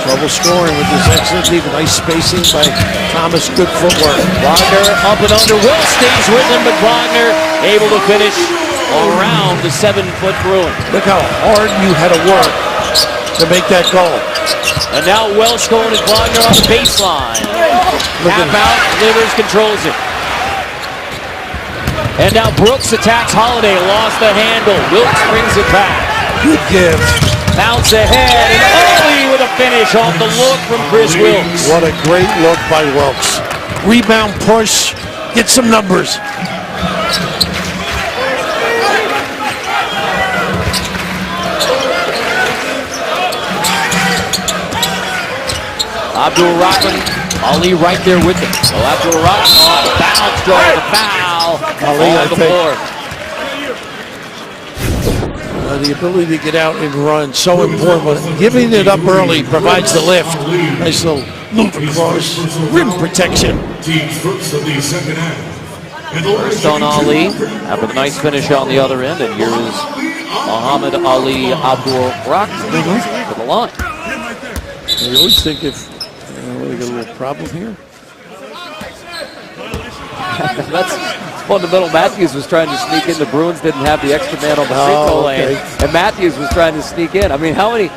C: Trouble scoring with this excellent deep. Nice spacing by Thomas. Good footwork.
B: Wagner up and under. Will stays with him, but Wagner able to finish around the 7-foot Bruin.
C: Look how hard you had to work to make that goal.
B: And now Welsh going at Wagner on the baseline. Tap out, Livers controls it. And now Brooks attacks Holiday, lost the handle. Wilkes brings it back.
C: Good give.
B: Bounce ahead, and Ollie with a finish off the look from Chris Wilkes.
C: What a great look by Wilkes. Rebound push, get some numbers.
B: Abdul Rahman, Ali right there with him. So Abdul Rahman off the bounce, drawing the foul
C: Ali,
B: on the floor.
C: The ability to get out and run, so important. But giving it up early provides the lift. Nice little move across, rim protection.
B: First on Ali, after the nice finish on the other end, and here is Muhammad Ali Abdul Rahman to the line.
C: You always think if we got a little problem here.
B: That's fundamental. Matthews was trying to sneak in. The Bruins didn't have the extra man on the free throw lane, and Matthews was trying to sneak in. I mean, how many?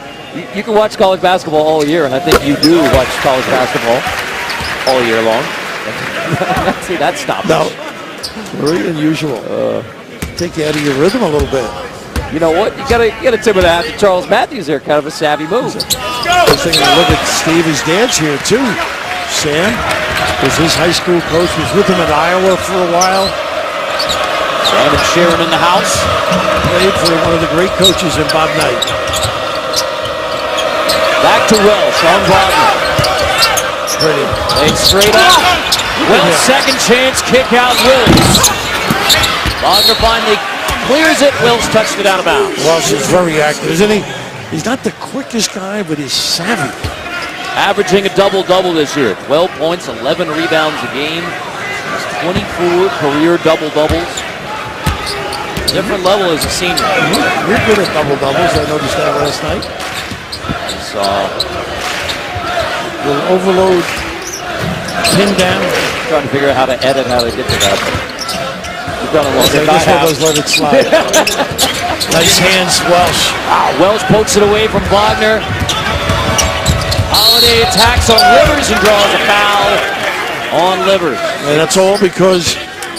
B: You can watch college basketball all year, and I think you do watch college basketball all year long. See, that stopped.
C: No, very unusual. Take you out of your rhythm a little bit.
B: You know what? You gotta tip of that to Charles Matthews there. Kind of a savvy move.
C: First thing to look at Steve, his dad's here too. Sam was his high school coach. Was with him at Iowa for a while.
B: Sam and Sharon in the house.
C: Played for one of the great coaches in Bob Knight.
B: Back to Welsh on Wagner.
C: Pretty.
B: Played straight up. Welsh second chance kick out Wills. Wagner finally clears it. Wills touched it out of bounds.
C: Welsh is very active, isn't he? He's not the quickest guy, but he's savvy.
B: Averaging a double-double this year. 12 points, 11 rebounds a game. He's 24 career double-doubles. Different level as a senior.
C: You're good at double-doubles. I noticed that last night. Little overload, pin down.
B: Trying to figure out how to edit how they get to that. You've done a lot of
C: that. Let it slide. Nice hands, Welsh.
B: Welsh pokes it away from Wagner. Holiday attacks on Livers and draws a foul on Livers.
C: And that's all because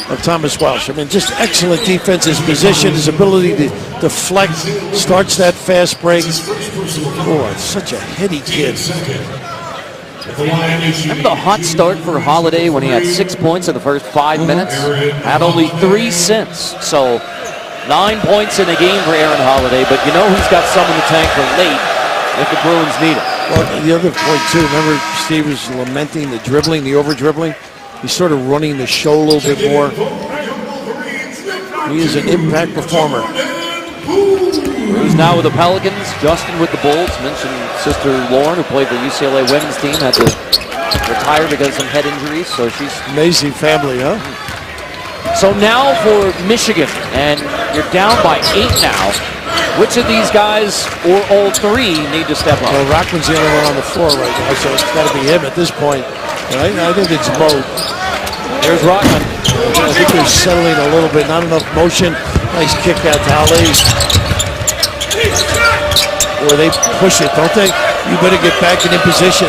C: of Thomas Welsh. I mean, just excellent defense, his position, his ability to deflect, starts that fast break. Oh, it's such a heady kid.
B: Remember the hot start for Holiday when he had 6 points in the first 5 minutes? Had only 3 since. So 9 points in a game for Aaron Holiday, but you know he's got some in the tank for late if the Bruins need it.
C: Well, the other point too, remember Steve was lamenting the dribbling, the over-dribbling? He's sort of running the show a little bit more. He is an impact performer.
B: Who's now with the Pelicans, Justin with the Bulls. Mentioned sister Lauren, who played the UCLA women's team, had to retire because of some head injuries, so she's...
C: Amazing family, huh?
B: So now for Michigan, and you're down by 8 now. Which of these guys, or all three, need to step up?
C: Well, Rockman's the only one on the floor right now, so it's got to be him at this point. Right? I think it's Mo.
B: There's Rockman.
C: I think they're settling a little bit. Not enough motion. Nice kick out to Ali. Boy, they push it, don't they? You better get back and in position.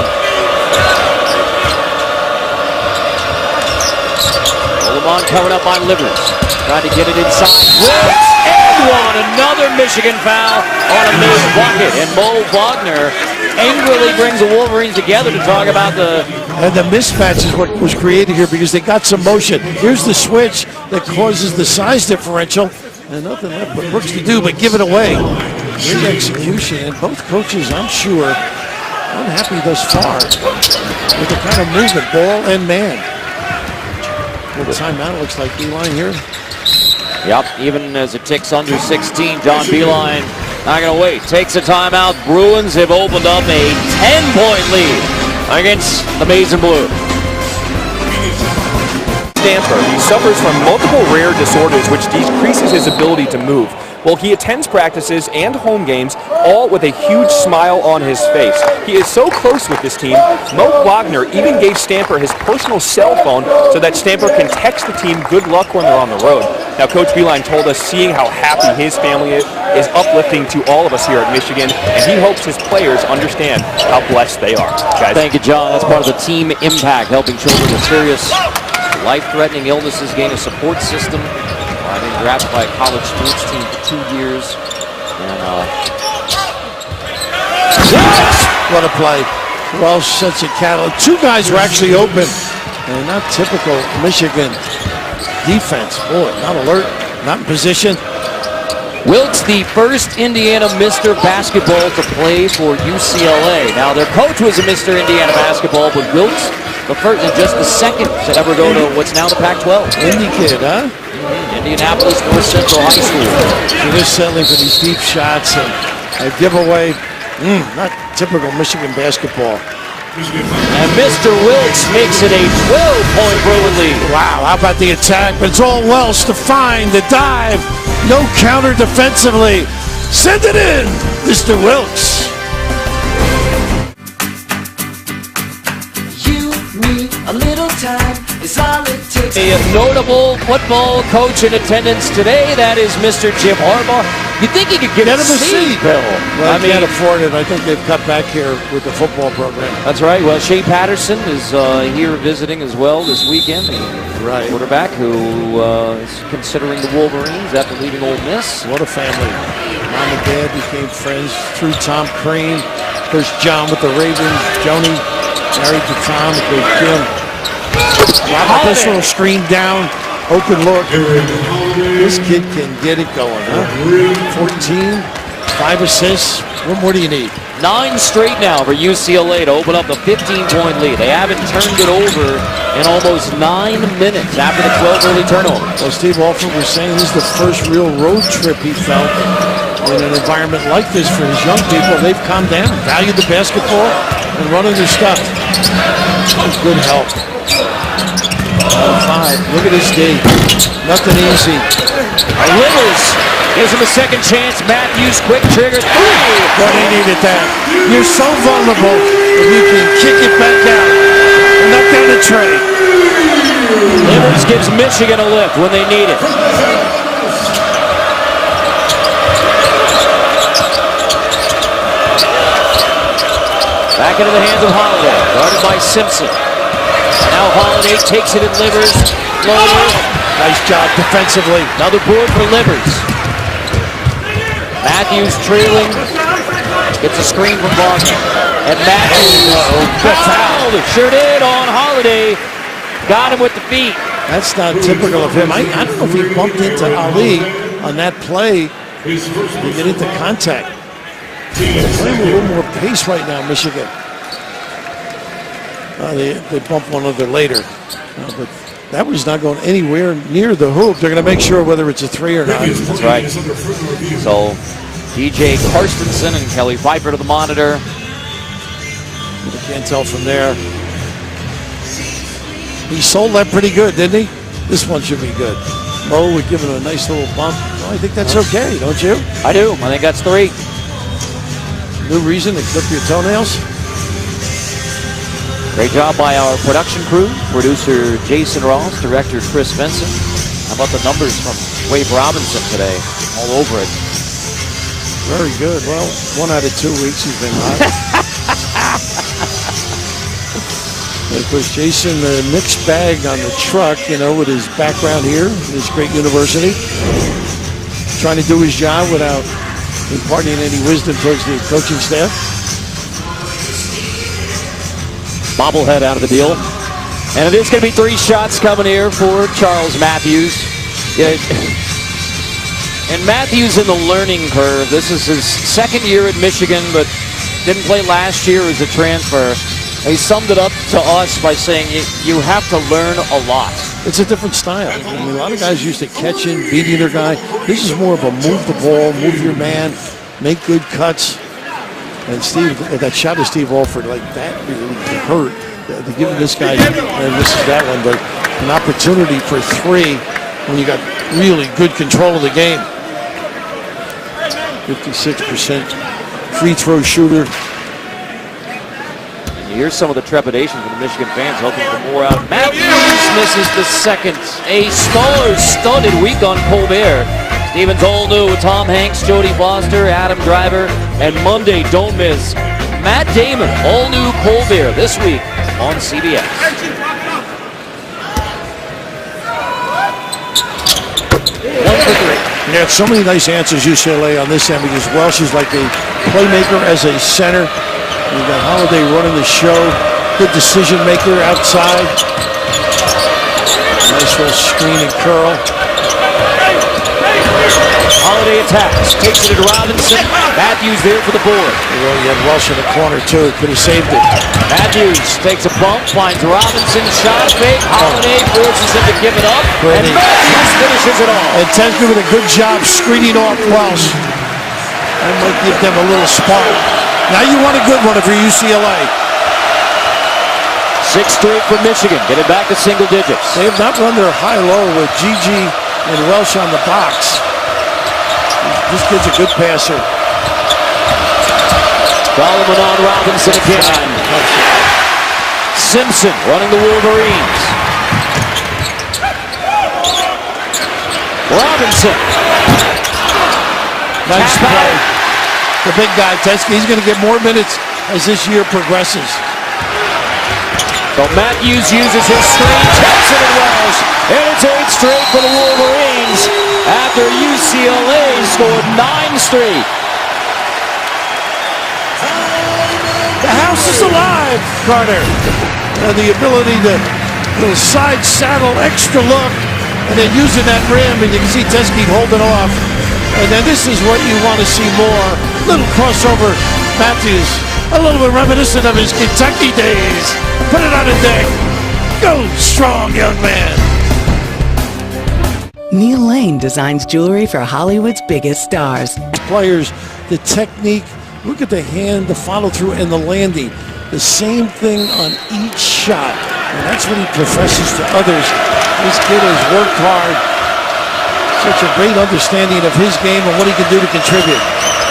B: Lamont covered up by Livers. Trying to get it inside. Wilkes and one. Another Michigan foul on a missed bucket. And Mo Wagner angrily brings the Wolverines together to talk about the...
C: And the mismatch is what was created here because they got some motion. Here's the switch that causes the size differential. And nothing left but Brooks to do but give it away. Great execution. And both coaches, I'm sure, unhappy thus far with the kind of movement, ball and man. The timeout looks like Beeline here.
B: Yep, even as it ticks under 16, John Beeline not going to wait. Takes a timeout. Bruins have opened up a 10-point lead against the Maize and Blue.
A: Stamper, he suffers from multiple rare disorders which decreases his ability to move. Well, he attends practices and home games, all with a huge smile on his face. He is so close with this team, Mo Wagner even gave Stamper his personal cell phone so that Stamper can text the team good luck when they're on the road. Now, Coach Beeline told us seeing how happy his family is uplifting to all of us here at Michigan, and he hopes his players understand how blessed they are. Guys.
B: Thank you, John. That's part of the team impact, helping children with serious life-threatening illnesses gain a support system. I've been drafted by a college sports team for 2 years. And
C: what a play. Welsh sets a cattle. Two guys were actually open. And not typical Michigan defense. Boy, not alert, not in position.
B: Wilkes, the first Indiana Mr. Basketball to play for UCLA. Now, their coach was a Mr. Indiana Basketball, but Wilkes, the first and just the second to ever go to what's now the Pac-12.
C: Indy kid, huh?
B: Indianapolis North Central High School.
C: So they're settling for these deep shots and a giveaway. Not typical Michigan basketball.
B: And Mr. Wilkes makes it a 12-point Bruin lead.
C: Wow, how about the attack? But it's all Welsh to find the dive. No counter defensively. Send it in, Mr. Wilkes.
H: You need a little time. It's all it takes.
B: A notable football coach in attendance today. That is Mr. Jim Harbaugh. You'd think he could get
C: him a seat,
B: Bill.
C: Well, I can't afford it. I think they've cut back here with the football program.
B: That's right. Well, Shea Patterson is here visiting as well this weekend.
C: Right.
B: Quarterback who is considering the Wolverines after leaving Ole Miss.
C: What a family. Mom and Dad became friends through Tom Crane. First John with the Ravens. Joni married to Tom with the Jim. This little screen down. Open look. This kid can get it going, huh? 14, 5 assists. What more do you need?
B: 9 straight now for UCLA to open up the 15-point lead. They haven't turned it over in almost 9 minutes after the 12 early turnover.
C: Well, Steve Alford was saying this is the first real road trip he felt in an environment like this for his young people. They've calmed down, valued the basketball, and running their stuff. Good help. 5. Look at this D. Nothing easy.
B: Livers gives him a second chance. Matthews, quick trigger. 3.
C: Boy, they needed that. You're so vulnerable if you can kick it back out. And knock down the tray.
B: Livers gives Michigan a lift when they need it. Back into the hands of Holiday. Guarded by Simpson. Now Holiday takes it and Livers. Floater.
C: Nice job defensively.
B: Another board for Livers. Matthews trailing. Gets a screen from Wagner. And Matthews fouled. Sure did on Holiday. Got him with the feet.
C: That's not typical of him. I don't know if he bumped into Ali on that play to get into contact. They're playing a little more pace right now, Michigan. They bump one another later. But That was not going anywhere near the hoop. They're going to make sure whether it's a three or not.
B: That's right. So DJ Carstensen and Kelly Pfeiffer to the monitor.
C: You can't tell from there. He sold that pretty good, didn't he? This one should be good. Mo would give it a nice little bump. Well, I think that's okay, don't you?
B: I do. I think that's 3.
C: No reason to clip your toenails.
B: Great job by our production crew. Producer Jason Ross, director Chris Benson. How about the numbers from Wade Robinson today? All over it.
C: Very good. Well, 1 out of 2 weeks he's been hot. And of course, Jason, the mixed bag on the truck, you know, with his background here, this great university, trying to do his job without imparting any wisdom towards the coaching staff.
B: Bobblehead out of the deal. And it is going to be 3 shots coming here for Charles Matthews. Yeah. And Matthews in the learning curve. This is his 2nd year at Michigan, but didn't play last year as a transfer. He summed it up to us by saying you have to learn a lot.
C: It's a different style. I mean, a lot of guys used to catching, beating their guy. This is more of a move the ball, move your man, make good cuts. And Steve, that shot of Steve Alford, like that really hurt. To give this guy, and this is that one, but an opportunity for 3 when you got really good control of the game. 56% free throw shooter.
B: You hear some of the trepidation from the Michigan fans hoping for more out. Matthews misses the 2nd. A star-studded week on Colbert. Stevens all new with Tom Hanks, Jodie Foster, Adam Driver, and Monday, don't miss, Matt Damon, all new Colbert this week on CBS. One for 3.
C: Yeah, so many nice answers UCLA on this end because Welsh is like a playmaker as a center. You've got Holiday running the show. Good decision maker outside. Nice little screen and curl.
B: Holiday attacks, takes it to Robinson. Matthews there for the board.
C: You had Welsh in the corner too. Could have saved it.
B: Matthews takes a bump, finds Robinson, shot fake. Holiday forces him to give it up. And Matthews finishes it off.
C: And Tesby with a good job screening off Welsh. That might give them a little spark. Now you want a good one for UCLA.
B: 6th straight for Michigan, get it back to single digits.
C: They have not run their high-low with Gigi and Welsh on the box. This kid's a good passer.
B: Solomon on Robinson again. Simpson running the Wolverines. Robinson.
C: Nice play. The big guy, Teskey, he's going to get more minutes as this year progresses.
B: So Matthews uses his screen, taps it in Welsh, and it's 8 straight for the Wolverines after UCLA scored 9 straight.
C: The house is alive, Carter. And the ability to little side saddle, extra look, and then using that rim, and you can see Teskey holding off. And then this is what you want to see more. Little crossover, Matthews, a little bit reminiscent of his Kentucky days. Put it on the deck. Go strong, young man.
I: Neil Lane designs jewelry for Hollywood's biggest stars.
C: Players, the technique, look at the hand, the follow through, and the landing. The same thing on each shot. And that's what he professes to others. This kid has worked hard. Such a great understanding of his game and what he can do to contribute.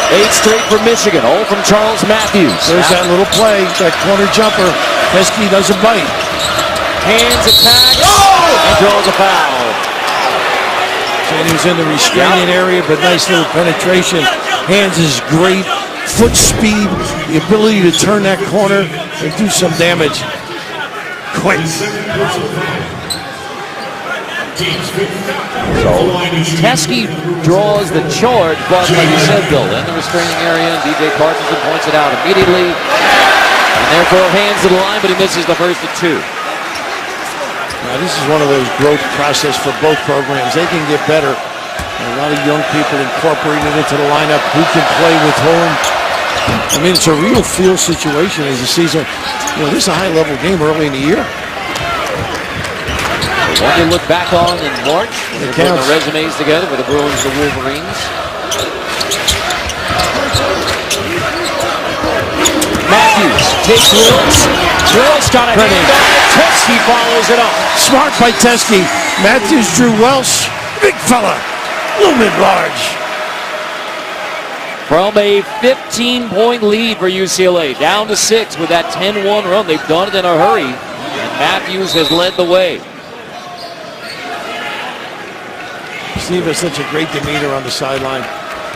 B: 8 straight for Michigan, all from Charles Matthews.
C: There's that little play, that corner jumper. Teskey doesn't bite.
B: Hands attack, and draws a foul.
C: And he was in the restraining area, but nice little penetration. Hands is great. Foot speed, the ability to turn that corner and do some damage. Quick.
B: So Teskey draws the charge, but like you said, Bill, in the restraining area, and DJ Carstensen points it out immediately. And therefore hands to the line, but he misses the first of 2.
C: Now, this is one of those growth process for both programs. They can get better. A lot of young people incorporated into the lineup. Who can play with whom? I mean, it's a real feel situation as the season. You know, this is a high-level game early in the year.
B: One they look back on in March when they're putting their resumes together for the Bruins and the Wolverines. Matthews takes Wilkes. Welsh got a hand on it. Teskey follows it up.
C: Smart by Teskey. Matthews drew Welsh. Big fella. Lumen large.
B: From a 15-point lead for UCLA, down to 6 with that 10-1 run. They've done it in a hurry, and Matthews has led the way.
C: Steve has such a great demeanor on the sideline,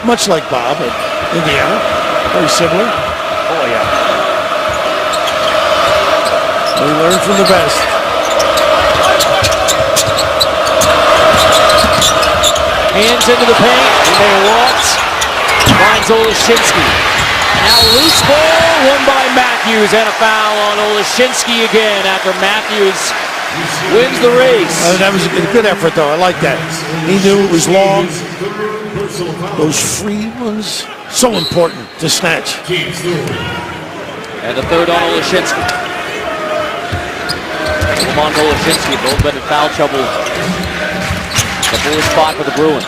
C: much like Bob at Indiana. Very similar.
A: Oh, yeah.
C: We learn from the best.
B: Hands into the paint, and they walks. Finds Olashinsky. Now loose ball, won by Matthews, and a foul on Olashinsky again after Matthews wins the race.
C: That was a good effort, though. I like that. He knew it was long. Those free ones, so important to snatch.
B: And the third on Olashinsky. Lamont Olashinsky, both been in foul trouble. The fourth spot for the Bruins.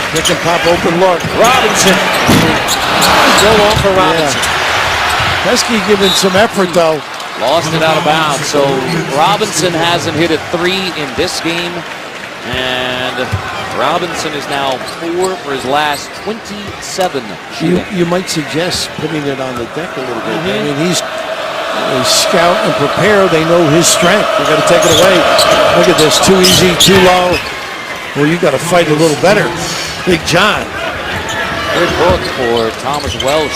C: Pick and pop open look.
B: Robinson. Still on for Robinson.
C: Yeah. Teskey giving some effort, though.
B: Lost it out of bounds. So Robinson hasn't hit a 3 in this game. And Robinson is now 4 for his last 27 shooting.
C: You might suggest putting it on the deck a little bit. I mean, he's they scout and prepare. They know his strength. They got to take it away. Look at this. Too easy, too low. Well, you got to fight a little better. Big John.
B: Good hook for Thomas Welsh.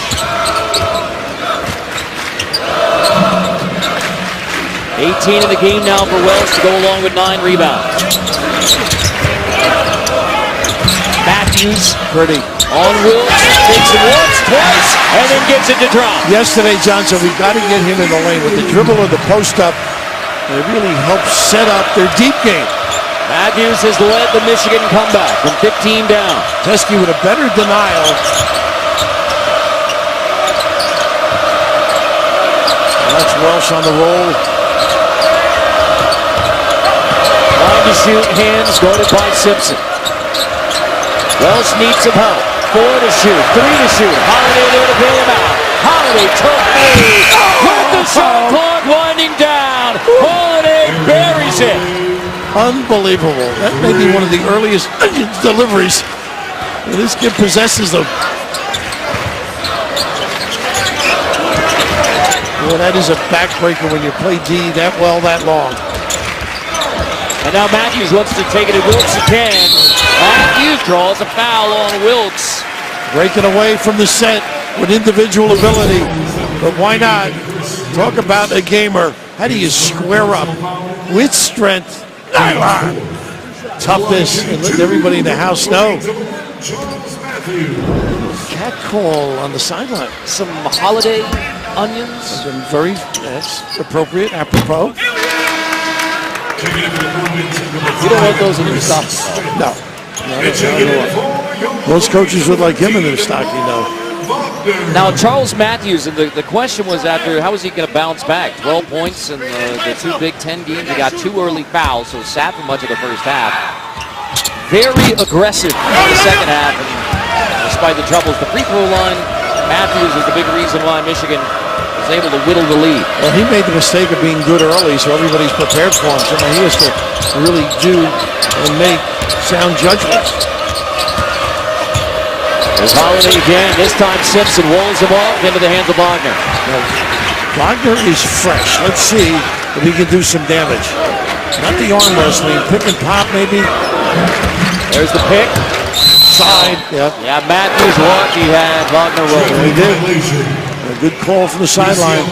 B: 18 in the game now for Welsh to go along with 9 rebounds. Matthews.
C: Pretty.
B: On Wilkes. Takes it once, twice, and then gets it to drop.
C: Yesterday, Johnson, we've got to get him in the lane with the dribble or the post up. It really helps set up their deep game.
B: Matthews has led the Michigan comeback from 15 down.
C: Teskey with a better denial. That's Welsh on the roll.
B: Trying to shoot, hands guarded by Simpson. Welsh needs some help. 4 to shoot, 3 to shoot. Holiday there to bail him out. Holiday took three. With the shot clock winding down. Holiday buries it.
C: Unbelievable. That may be one of the earliest deliveries. This kid possesses them. Well, that is a backbreaker when you play D that well, that long.
B: And now Matthews wants to take it at Wilkes again. Matthews draws a foul on Wilkes.
C: Breaking away from the set with individual ability. But why not? Talk about a gamer. How do you square up with strength? Nylon. Toughness, and let everybody in the house know. Cat call on the sideline.
B: Some holiday onions.
C: Very, that's appropriate, apropos.
B: You don't want those in your stocking.
C: No. Most coaches would like him in their stocking, though.
B: Now, Charles Matthews, and the question was after, how is he going to bounce back? 12 points in the 2 Big Ten games. He got 2 early fouls, so sat for much of the first half. Very aggressive in the second half, and despite the troubles, the free throw line, Matthews is the big reason why Michigan was able to whittle the lead.
C: Well, he made the mistake of being good early, so everybody's prepared for him. So now he has to really do and make sound judgments.
B: There's Holiday again. This time Simpson walls him off into the hands of Wagner.
C: Now, Wagner is fresh. Let's see if he can do some damage. Not the arm wrestling. Pick and pop, maybe.
B: There's the pick.
C: Side. Yep.
B: Yeah, Matthews walked. He had Wagner rolling.
C: He did. A good call from the sideline.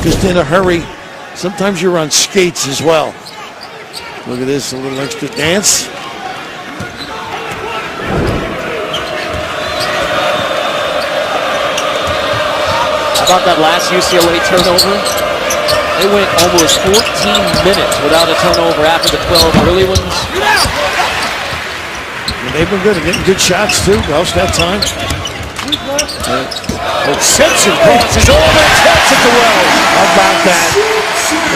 C: Just in a hurry. Sometimes you're on skates as well. Look at this. A little extra dance.
B: About that last UCLA turnover, they went almost 14 minutes without a turnover after the 12 early ones.
C: And they've been good at getting good shots too. Welsh that time.
B: Simpson crosses over and takes it to Welsh.
C: How about that?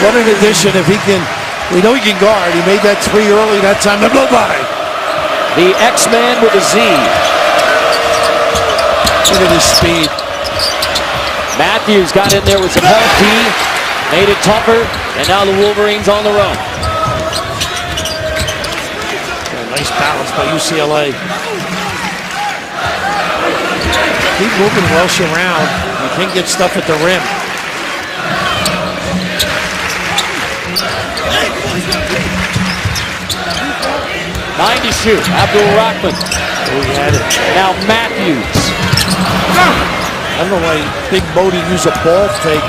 C: What an addition if he can We know he can guard. He made that three early that time to blow by.
B: The X-Man with a Z.
C: Look at his speed.
B: Matthews got in there with some help. D made it tougher, and now the Wolverines on the run.
C: Nice balance by UCLA. Keep moving Welsh around. You can't get stuff at the rim.
B: Nine to shoot. Abdul Rahman.
C: Oh, he had it.
B: Now Matthews.
C: I don't know why Big Bodie used a ball fake.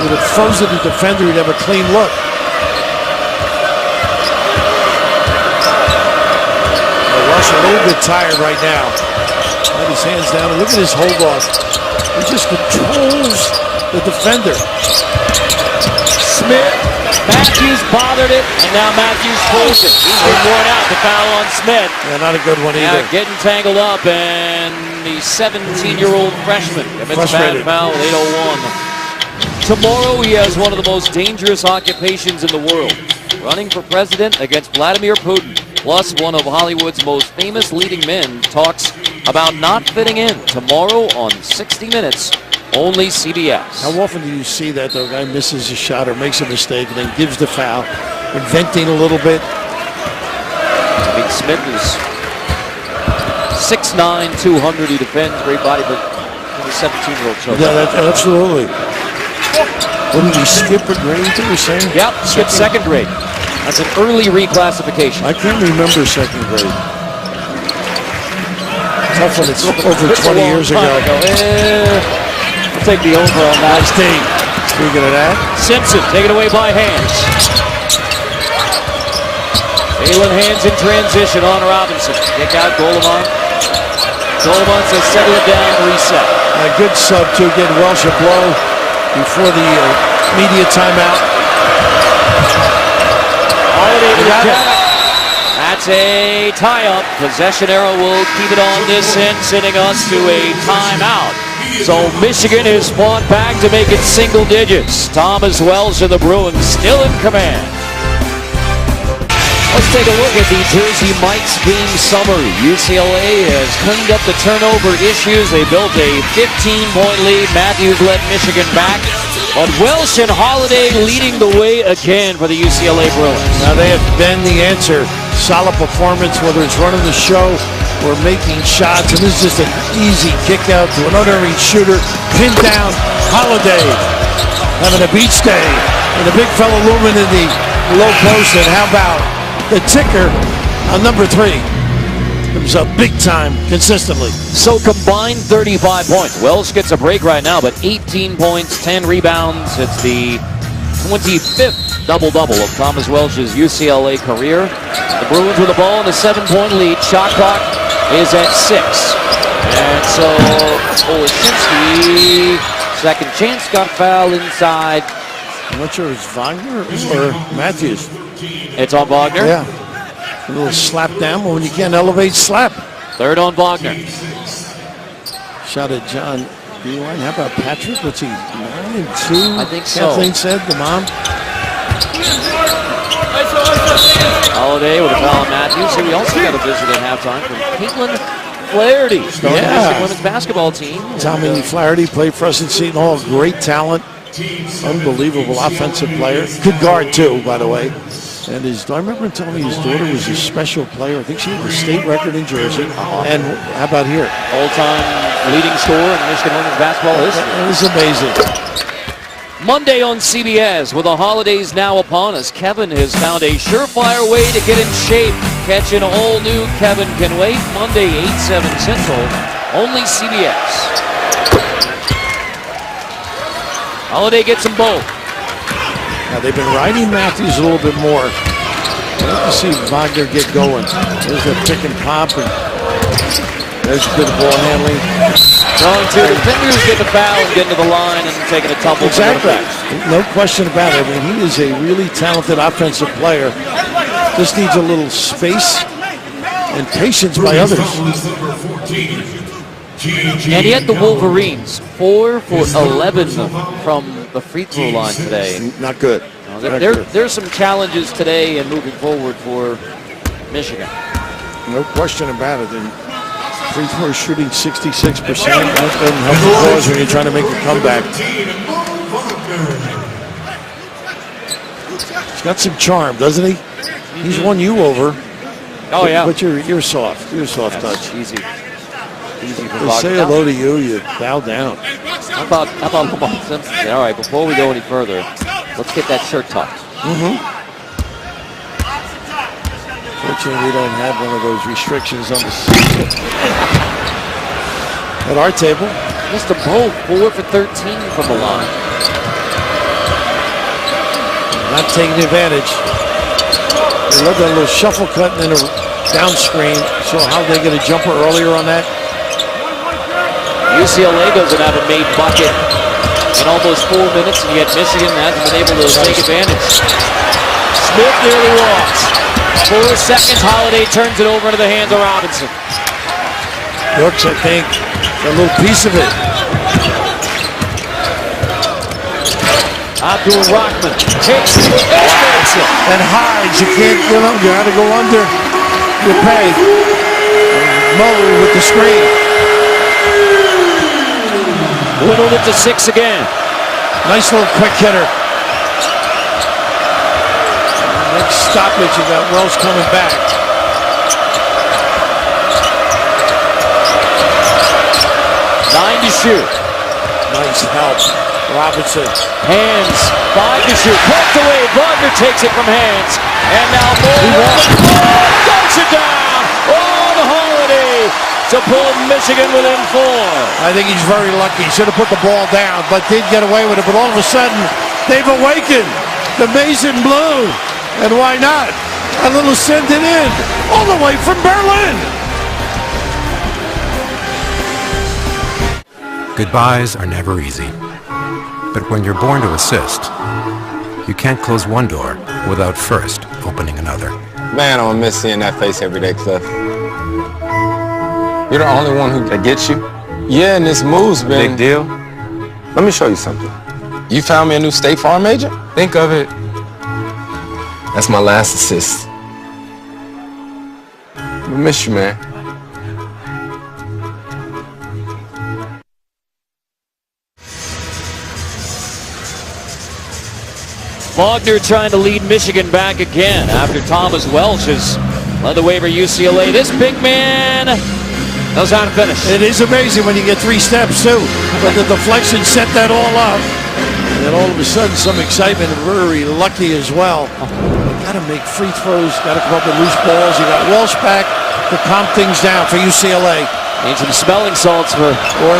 C: Would have frozen the defender. He'd have a clean look. Welsh a little bit tired right now. Got his hands down. And look at his hold off. He just controls the defender.
B: Smith. Matthews bothered it, and now Matthews pulls it. He's been worn out. The foul on Smith.
C: Yeah, not a good one either.
B: Now getting tangled up, and the 17-year-old freshman commits a bad foul with 8:01. Tomorrow he has one of the most dangerous occupations in the world. Running for president against Vladimir Putin. Plus, one of Hollywood's most famous leading men talks about not fitting in tomorrow on 60 Minutes. Only CBS.
C: How often do you see that, though? A guy misses a shot or makes a mistake and then gives the foul, inventing a little bit?
B: I mean, Smith is 6'9", 200. He defends, great body, but he's a 17-year-old choke.
C: Yeah, absolutely. What did he skip a grade, you were saying?
B: Yep, skip second grade. That's an early reclassification.
C: I can't remember second grade. Tough when it's over 20 years ago.
B: Take the over on that.
C: Nice team. Speaking of that.
B: Simpson taken away by Hands. Phelan Hands in transition on Robinson. Kick out Golemon. Golemon says settle it down, reset.
C: A good sub too, getting Welsh a blow before the media timeout.
B: That's a tie-up. Possession arrow will keep it on this end, sending us to a timeout. So Michigan has fought back to make it single digits. Thomas Welsh of the Bruins still in command. Let's take a look at the Jersey Mike's game summary. UCLA has cleaned up the turnover issues. They built a 15-point lead. Matthews led Michigan back. But Welsh and Holiday leading the way again for the UCLA Bruins.
C: Now they have been the answer. Solid performance, whether it's running the show or making shots. And this is just an easy kick out to an unerring shooter. Pinned down, Holiday having a beach day. And the big fella looming in the low post. And how about the ticker on number 3? Comes up big time consistently.
B: So combined 35 points. Welsh gets a break right now, but 18 points, 10 rebounds. It's the 25th double-double of Thomas Welsh's UCLA career. The Bruins with the ball in a 7-point lead. Shot clock is at 6. And so Olszewski, second chance, got fouled inside.
C: I'm not sure it's Wagner or Matthews.
B: It's on Wagner.
C: Yeah. A little slap down, but when you can't elevate, slap.
B: Third on Wagner.
C: Shot at John Beilein. How about Patrick? What's he, 9 and 2?
B: I think so.
C: Kathleen said, the mom.
B: Holiday with a foul on Matthews. So we also got a visit at halftime from Caitlin Flaherty, starting the Michigan women's basketball team.
C: Tommy Flaherty played for us in Seton Hall. Great talent. Unbelievable offensive player. Good guard, too, by the way. And I remember him telling me his daughter was a special player. I think she had a state record in Jersey. And how about here?
B: All-time leading scorer in Michigan women's basketball history.
C: It was amazing.
B: Monday on CBS, with the holidays now upon us, Kevin has found a surefire way to get in shape. Catch an all-new Kevin Can Wait, Monday, 8/7 Central, only CBS. Holiday gets them both.
C: Now they've been riding Matthews a little bit more. I'd like to see Wagner get going. There's a pick and pop, and there's a bit of ball handling.
B: Going to defenders, get the foul, and get to the line, and taking a tumble.
C: Exactly. No question about it. I mean, he is a really talented offensive player. Just needs a little space and patience by others.
B: And yet the Wolverines, 4 for 11 from the free throw line today.
C: Not good.
B: There's some challenges today and moving forward for Michigan.
C: No question about it. And free throw shooting 66%. That doesn't help the cause when you're trying to make a comeback. He's got some charm, doesn't he? He's won you over.
B: Oh, yeah.
C: But you're soft. You're a soft touch.
B: Easy.
C: They say hello to you, you bow down.
B: How about Lamar Simpson? All right, before we go any further, let's get that shirt tucked.
C: Fortunately, we don't have one of those restrictions on the at our table.
B: Mr. Bo, 4 for 13 from the line.
C: Not taking advantage. They love that little shuffle cut and then a down screen. So how they get a jumper earlier on that?
B: UCLA doesn't have a made bucket in almost 4 minutes, and yet Michigan hasn't been able to take advantage. Smith nearly walks. 4 seconds, Holiday turns it over into the hands of Robinson.
C: Brooks, I think, a little piece of it.
B: Abdul Rahman takes it
C: and hides. You can't, you got to go under your pay. Muller with the screen.
B: Whittled it to 6 again.
C: Nice little quick hitter. Next stoppage, you got Wells coming back.
B: 9 to shoot.
C: Nice help. Robinson.
B: Hands. 5 to shoot. Poked away. Wagner takes it from Hands. And now Moore dunks it down. Oh, the Holiday to pull Michigan within 4.
C: I think he's very lucky. He should have put the ball down, but did get away with it. But all of a sudden, they've awakened the Mason Blue. And why not? A little send it in, all the way from Berlin.
J: Goodbyes are never easy. But when you're born to assist, you can't close one door without first opening another.
K: Man, I'm gonna miss seeing that face every day, Cliff. You're the only one who gets you. Yeah, and this move's been...
J: Big deal?
K: Let me show you something. You found me a new State Farm agent? Think of it. That's my last assist. I miss you, man.
B: Wagner trying to lead Michigan back again after Thomas Welsh has led the way for UCLA. This big man knows how to finish.
C: It is amazing when you get 3 steps, too. But the deflection set that all up. And then all of a sudden, some excitement, and very lucky as well. Got to make free throws, got to come up with loose balls. You got Welsh back to calm things down for UCLA.
B: Need some smelling salts for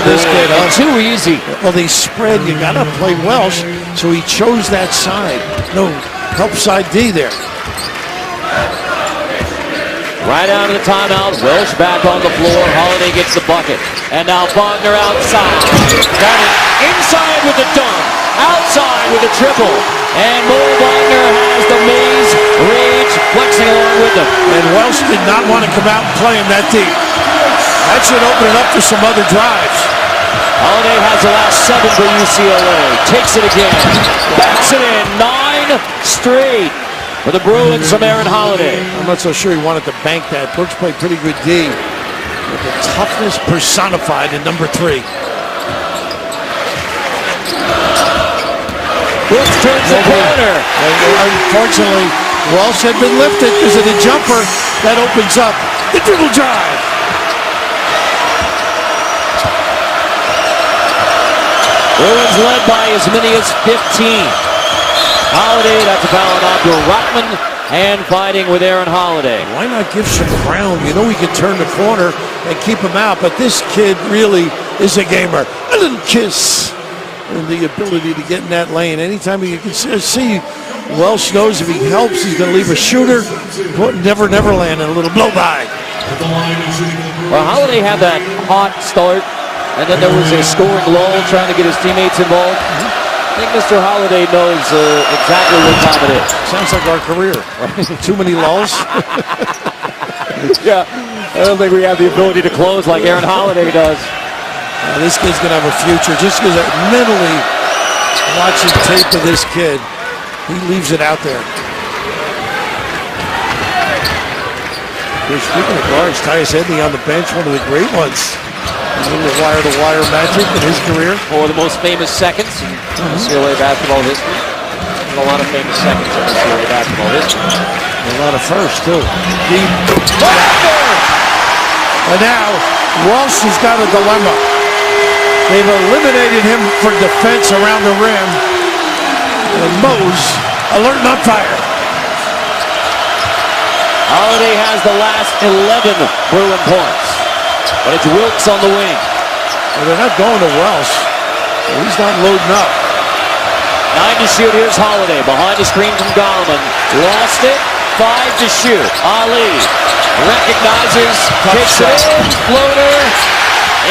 C: this kid.
B: Too easy.
C: Well, they spread. You got to play Welsh, so he chose that side. No, help side D there.
B: Right out of the timeout, Welsh back on the floor. Holiday gets the bucket. And now Wagner outside. Got it inside with the dunk. Outside with a triple. And Mo Wagner has the Maze Rage flexing along with them.
C: And Welsh did not want to come out and play him that deep. That should open it up for some other drives.
B: Holiday has the last 7 for UCLA. Takes it again. Backs it in. 9 straight for the Bruins from Aaron Holiday.
C: I'm not so sure he wanted to bank that. Brooks played pretty good D. With the toughness personified in number 3.
B: Brooks turns the corner.
C: Unfortunately, Welsh had been lifted because of the jumper. That opens up the dribble drive.
B: Bruins led by as many as 15. Holiday, that's a foul on Abdul Rahman, and fighting with Aaron Holiday.
C: Why not give some ground? You know he can turn the corner and keep him out, but this kid really is a gamer. A little kiss. And the ability to get in that lane. Anytime you can see, Welsh knows if he helps, he's going to leave a shooter. Put Never Neverland in a little blow-by.
B: Well, Holiday had that hot start, and then there was a scoring lull trying to get his teammates involved. I think Mr. Holiday knows exactly what time it is.
C: Sounds like our career. Too many lulls.
B: Yeah, I don't think we have the ability to close like Aaron Holiday does.
C: This kid's going to have a future just because mentally watching tape of this kid. He leaves it out there. Speaking of guards, Tyus Edney on the bench, one of the great ones. A little wire-to-wire magic in his career.
B: One of the most famous seconds in UCLA basketball history. And a lot of famous seconds in UCLA basketball history.
C: And a lot of firsts, too. And now, Welsh has got a dilemma. They've eliminated him for defense around the rim. And Mose, alert and on fire.
B: Holiday has the last 11 Bruin points. But it's Wilkes on the wing.
C: Well, they're not going to Welsh. He's not loading up.
B: 9 to shoot. Here's Holiday behind the screen from Garland. Lost it. 5 to shoot. Ali recognizes, kicks it in, floater,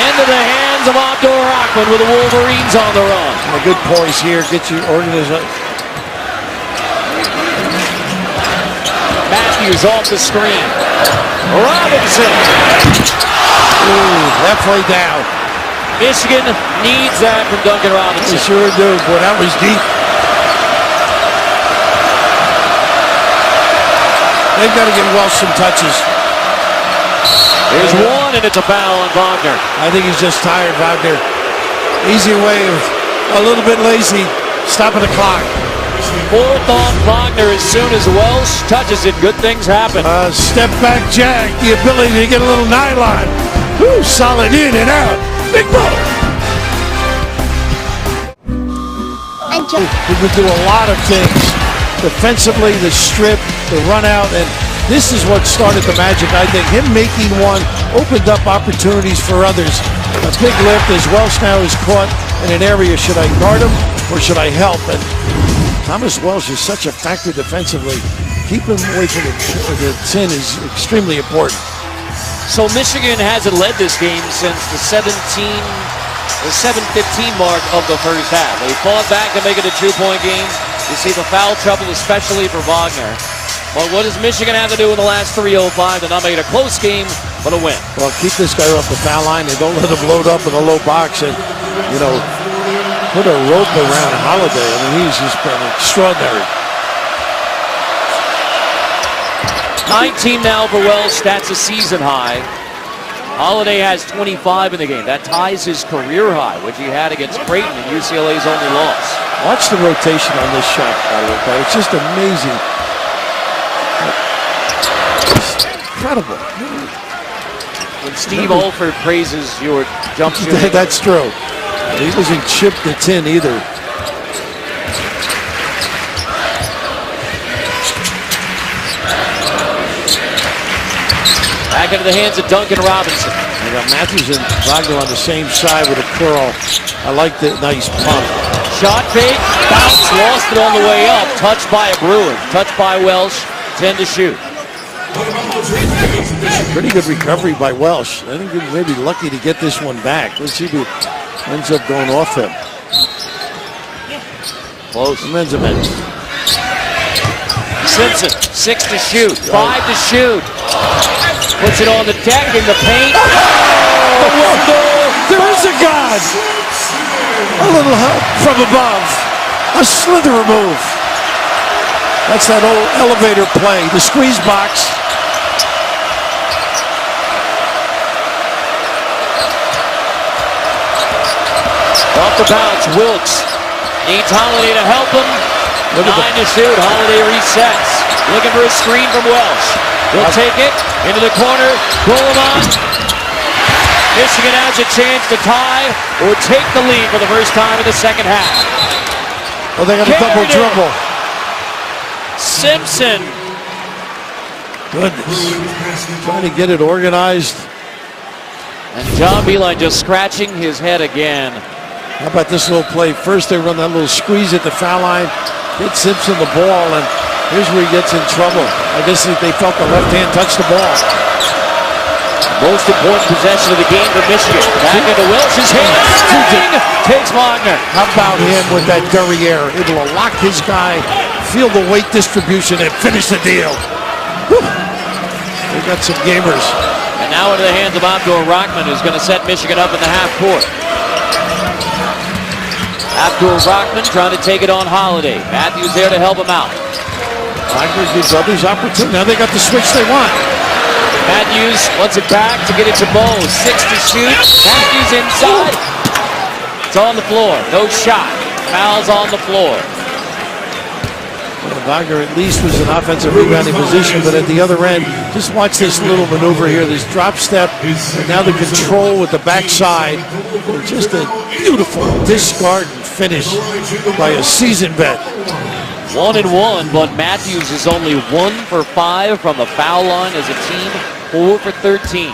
B: into the hands of Abdur Rahman with the Wolverines on the run.
C: A good poise here. Get your organization.
B: Matthews off the screen. Robinson.
C: Ooh, halfway down.
B: Michigan needs that from Duncan Robinson.
C: They sure do. Boy, that was deep. They've got to get Welsh some touches.
B: There's one, and it's a foul on Wagner.
C: I think he's just tired, Wagner. Easy way of a little bit lazy, stopping the clock.
B: Fourth on Wagner. As soon as Welsh touches it, good things happen.
C: Step back jack, the ability to get a little nylon. Woo, solid in and out. Big ball. He would do a lot of things. Defensively, the strip, the run out, and this is what started the magic, I think. Him making one opened up opportunities for others. A big lift as Welsh now is caught in an area. Should I guard him or should I help? And Thomas Welsh is such a factor defensively. Keeping him away from the tin is extremely important.
B: So Michigan hasn't led this game since the 7:15 mark of the first half. They fought back to make it a 2-point game. You see the foul trouble, especially for Wagner. But what does Michigan have to do in the last 3:05 to not make it a close game, but a win?
C: Well, keep this guy off the foul line and don't let him load up in the low box and, you know, put a rope around Holiday. I mean, he's just been extraordinary.
B: 19 now for Welsh. That's a season high. Holiday has 25 in the game. That ties his career high, which he had against Creighton in UCLA's only loss.
C: Watch the rotation on this shot, by the way. It's just amazing. It's incredible.
B: When Steve Alford praises your jump shooting.
C: That's true. He doesn't chip the tin either.
B: Back into the hands of Duncan Robinson.
C: You got Matthews and Wagner on the same side with a curl. I like the nice pump.
B: Shot fake, bounce, lost it on the way up. Touched by a Bruin, touched by Welsh, 10 to shoot.
C: Pretty good recovery by Welsh. I think he may be lucky to get this one back. Let's see who ends up going off him.
B: Close.
C: Menzeman.
B: Simpson, 6 to shoot, 5 to shoot. Puts it on the deck in the paint.
C: There is a God. A little help from above. A slither move. That's that old elevator play. The squeeze box.
B: Off the bounce, Wilkes needs Holiday to help him. 9 to shoot. Holiday resets. Looking for a screen from Welsh. He'll take it into the corner. Golemon. Michigan has a chance to tie or take the lead for the first time in the second half.
C: Oh, they got a double dribble.
B: Simpson.
C: Goodness. Trying to get it organized.
B: And John Beeline just scratching his head again.
C: How about this little play? First they run that little squeeze at the foul line. Hit Simpson the ball, and here's where he gets in trouble. I guess they felt the left hand touch the ball.
B: Most important possession of the game for Michigan. Back into Welsh's hands. Takes Wagner.
C: How about him with that derriere? Able to lock his guy, feel the weight distribution, and finish the deal. Whew. They got some gamers.
B: And now into the hands of Abdur Rahman, who's going to set Michigan up in the half court. Abdul-Rahman trying to take it on Holiday. Matthews there to help him out.
C: Wagner gives others opportunity. Now they got the switch they want.
B: Matthews wants it back to get it to Bo. 6 to shoot. Matthews inside. It's on the floor. No shot. Foul's on the floor.
C: Well, Wagner at least was in offensive rebounding position, but at the other end, just watch this little maneuver here. This drop step, and now the control with the backside. Just a beautiful discard and finish by a seasoned vet.
B: 1-1, but Matthews is only 1 for 5 from the foul line as a team, 4 for 13.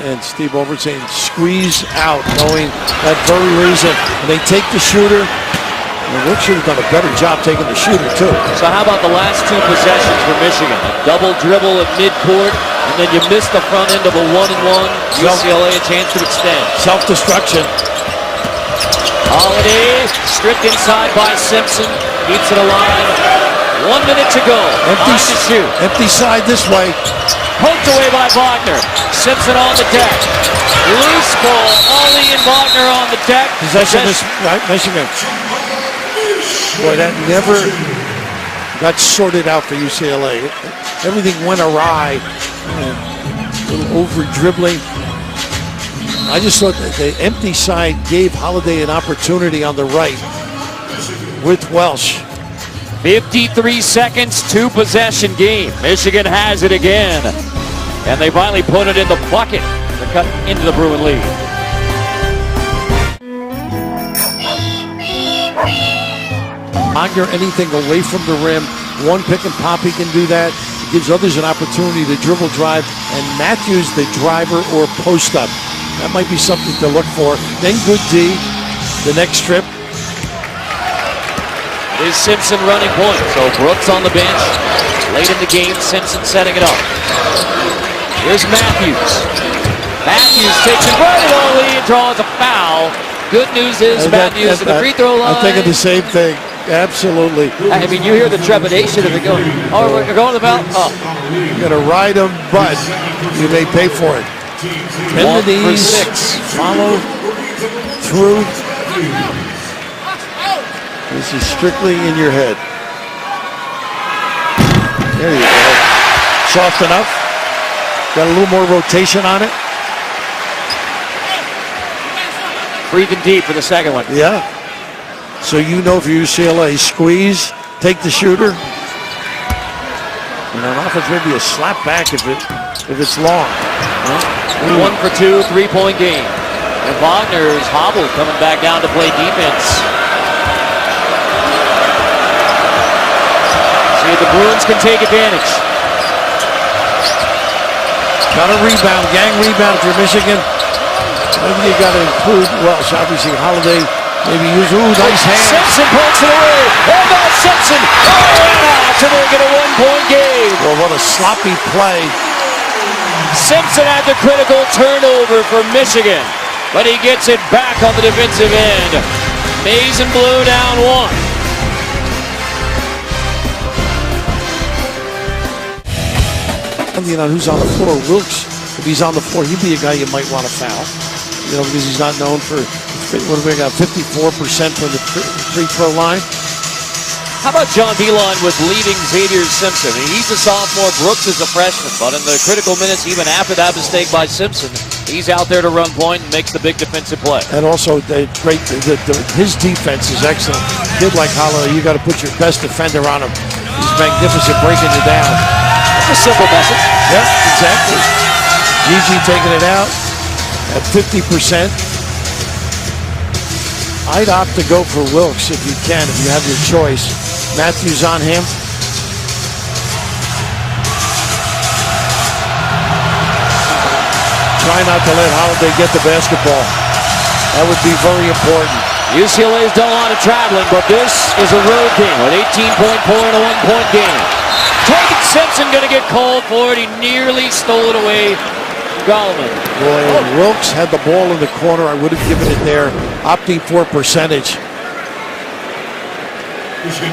C: And Steve Over saying squeeze out, knowing that very reason. And they take the shooter. And Wilkes should have done a better job taking the shooter, too.
B: So how about the last 2 possessions for Michigan? A double dribble at midcourt, and then you miss the front end of a 1-1. UCLA a chance to extend.
C: Self-destruction.
B: Holiday stripped inside by Simpson. Keeps it alive. 1 minute to go.
C: Empty
B: to shoot.
C: Empty side this way.
B: Poked away by Wagner. Simpson on the deck. Loose ball. Ollie and Wagner on the deck.
C: Possession is right, Michigan. Boy, that never got sorted out for UCLA. Everything went awry. A little over-dribbling. I just thought that the empty side gave Holiday an opportunity on the right with Welsh.
B: 53 seconds, 2-possession game. Michigan has it again. And they finally put it in the bucket to cut into the Bruin lead.
C: Wagner, anything away from the rim. One pick and pop, he can do that. It gives others an opportunity to dribble drive. And Matthews, the driver or post up. That might be something to look for. Then good D, the next strip.
B: Is Simpson running point. So Brooks on the bench. Late in the game, Simpson setting it up. Here's Matthews. Matthews takes it right at Ollie and draws a foul. Good news is Matthews at the free throw line.
C: I'm thinking the same thing. Absolutely.
B: I mean, you hear the trepidation of it going, oh, we're going to the foul. Oh.
C: You're going to ride him, but you may pay for it. 10 to these.
B: 6.
C: Follow through. This is strictly in your head. There you go. Soft enough. Got a little more rotation on it.
B: Breathing deep for the second one.
C: Yeah. So you know for UCLA, squeeze, take the shooter. And on offense, maybe a slap back if it's long.
B: 1 for 2, 3-point game. And Wagner's hobbled coming back down to play defense. See if the Bruins can take advantage.
C: Got a rebound, gang rebound for Michigan. Maybe you got to include Welsh. Obviously, Holiday maybe use. Ooh, nice hand.
B: Simpson points it away. Oh, no, Simpson. Oh, to make it a 1-point game.
C: Well, what a sloppy play.
B: Simpson had the critical turnover for Michigan, but he gets it back on the defensive end. Maize and Blue down
C: 1. You know, who's on the floor? Wilkes, if he's on the floor, he'd be a guy you might want to foul. You know, because he's not known for, what do we got, 54% from the free throw line.
B: How about John Beeline with leading Xavier Simpson? I mean, he's a sophomore, Brooks is a freshman, but in the critical minutes, even after that mistake by Simpson, he's out there to run point and makes the big defensive play.
C: And also, his defense is excellent. Kid like Holiday, you got to put your best defender on him. He's magnificent breaking you down.
B: That's a simple message.
C: Yep, exactly. Gigi taking it out at 50%. I'd opt to go for Wilkes if you can, if you have your choice. Matthews on him. Try not to let Holiday get the basketball. That would be very important.
B: UCLA's done a lot of traveling, but this is a road game with 18.4 and a 1-point game. Taking Simpson going to get called for it. He nearly stole it away. Gallman.
C: Boy, Wilkes had the ball in the corner. I would have given it there. Opting for percentage.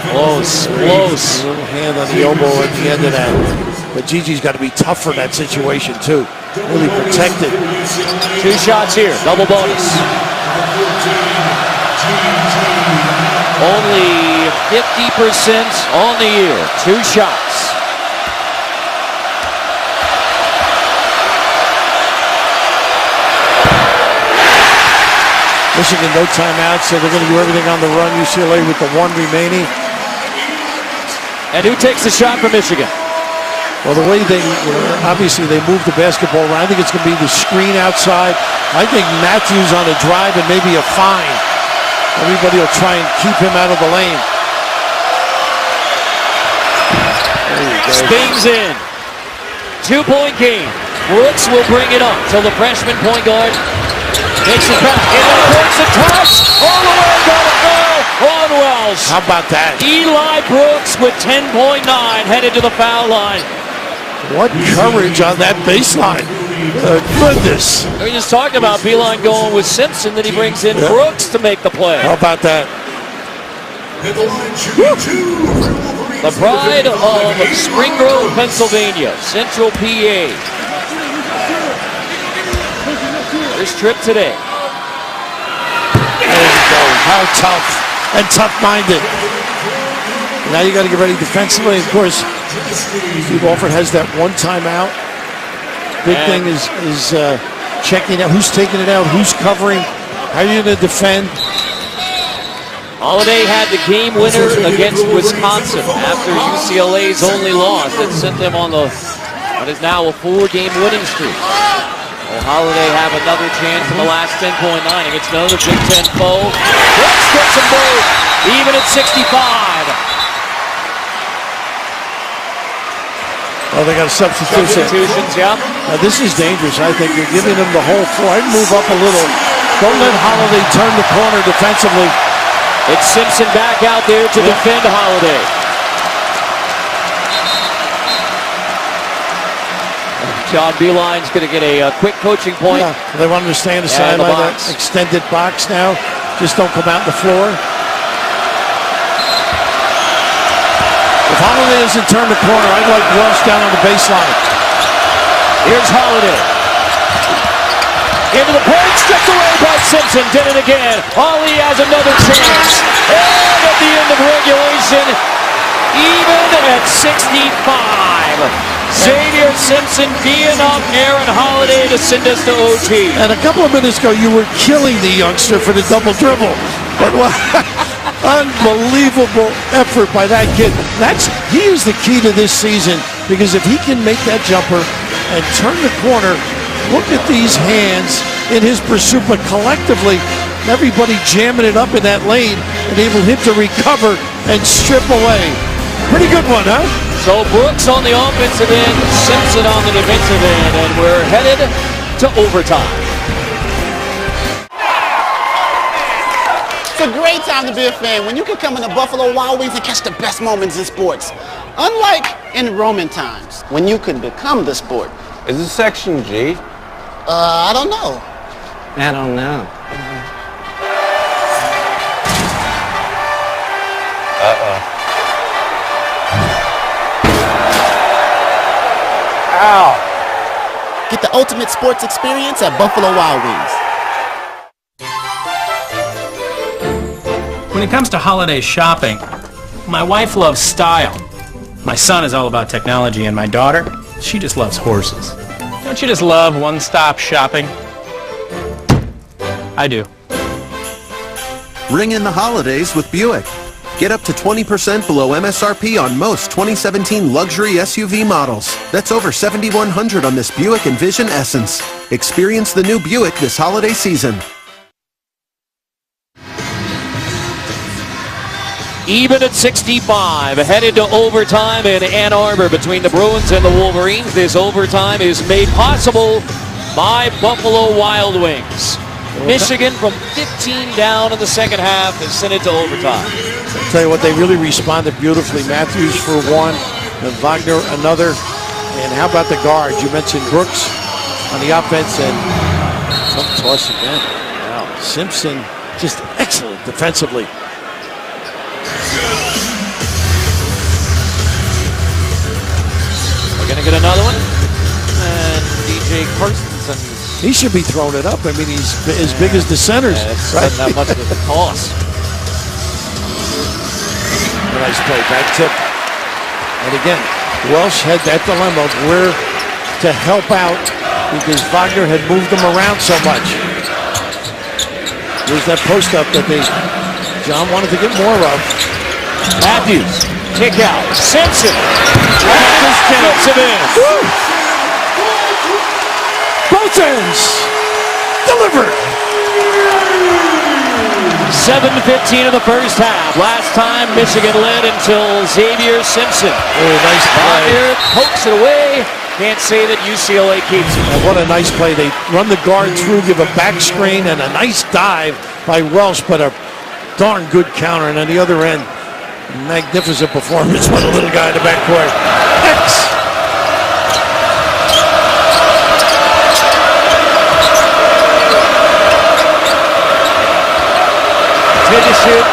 B: Close.
C: A little hand on the elbow at the end of that. But Gigi's got to be tough for that situation, too. Really protected.
B: 2 shots here. Double bonus. Only 50% on the year. 2 shots.
C: Michigan, no timeout, so they're going to do everything on the run. UCLA with the 1 remaining.
B: And who takes the shot for Michigan?
C: Well, the way they, obviously they move the basketball around, I think it's going to be the screen outside. I think Matthews on a drive and maybe a fine. Everybody will try and keep him out of the lane.
B: Spins in. 2-point game. Brooks will bring it up till the freshman point guard takes it back. And then takes a touch. All the way got a foul on Wells.
C: How about that?
B: Eli Brooks with 10.9 headed to the foul line.
C: What courage on that baseline. Goodness.
B: We just talked about Beeline going with Simpson, then he brings in Brooks to make the play.
C: How about that?
B: The pride of Spring Grove, Pennsylvania, Central PA. First trip today.
C: There you go. How tough and tough-minded. Now you got to get ready defensively. Of course, Steve Alford has that 1 timeout. Big thing is checking out who's taking it out, who's covering, how are you going to defend.
B: Holiday had the game winner against Wisconsin after UCLA's only loss that sent them on what is now a 4-game winning streak. Will Holiday have another chance in the last 10.9 against another Big Ten foe? Brooks gets them both, even at 65.
C: Oh, they got a substitution.
B: Substitutions, yeah.
C: Now this is dangerous, I think. You're giving them the whole floor. I'd move up a little. Don't let Holiday turn the corner defensively.
B: It's Simpson back out there to defend Holiday. John Beeline's going to get a quick coaching point.
C: Yeah, they want him to stay on the sideline, that extended box now. Just don't come out the floor. If Holiday doesn't turn the corner, I'd like Welsh down on the baseline.
B: Here's Holiday. Into the paint, stripped away by Simpson. Did it again. Ollie has another chance. And at the end of regulation, even at 65. Xavier Simpson being up Aaron Holiday to send us to OT.
C: And a couple of minutes ago, you were killing the youngster for the double dribble. But unbelievable effort by that kid. He is the key to this season, because if he can make that jumper and turn the corner, look at these hands in his pursuit, but collectively, everybody jamming it up in that lane, enable him to recover and strip away. Pretty good one, huh?
B: So Brooks on the offensive end, Simpson on the defensive end, and we're headed to overtime.
L: It's a great time to be a fan when you can come into Buffalo Wild Wings and catch the best moments in sports. Unlike in Roman times, when you could become the sport.
K: Is this section G?
L: I don't know.
K: I don't know.
L: Ow. Get the ultimate sports experience at Buffalo Wild Wings.
M: When it comes to holiday shopping, my wife loves style. My son is all about technology, and my daughter, she just loves horses. Don't you just love one-stop shopping? I do.
N: Ring in the holidays with Buick. Get up to 20% below MSRP on most 2017 luxury SUV models. That's over $7,100 on this Buick Envision Essence. Experience the new Buick this holiday season.
B: Even at 65, headed to overtime in Ann Arbor between the Bruins and the Wolverines. This overtime is made possible by Buffalo Wild Wings. Michigan from 15 down in the second half has sent it to overtime.
C: I'll tell you what, they really responded beautifully. Matthews for one, and Wagner another. And how about the guards? You mentioned Brooks on the offense, and some toss again. Wow. Simpson just excellent defensively.
B: We're going to get another one. And DJ Carstensen.
C: He should be throwing it up. I mean, he's as big as the centers.
B: It's
C: right?
B: not that much of a toss.
C: nice play. Back tip. And again, Welsh had that dilemma of where to help out because Wagner had moved them around so much. Here's that post up that John wanted to get more of.
B: Matthews, kick out. Simpson. Gets him in.
C: Woo! Both ends. Delivered.
B: 7:15 in the first half. Last time Michigan led until Xavier Simpson.
C: Oh, nice play.
B: Wagner pokes it away. Can't say that UCLA keeps it.
C: And what a nice play. They run the guard through, give a back screen, and a nice dive by Welsh, but a darn good counter. And on the other end, magnificent performance by the little guy in the backcourt. X.
B: Mid to shoot.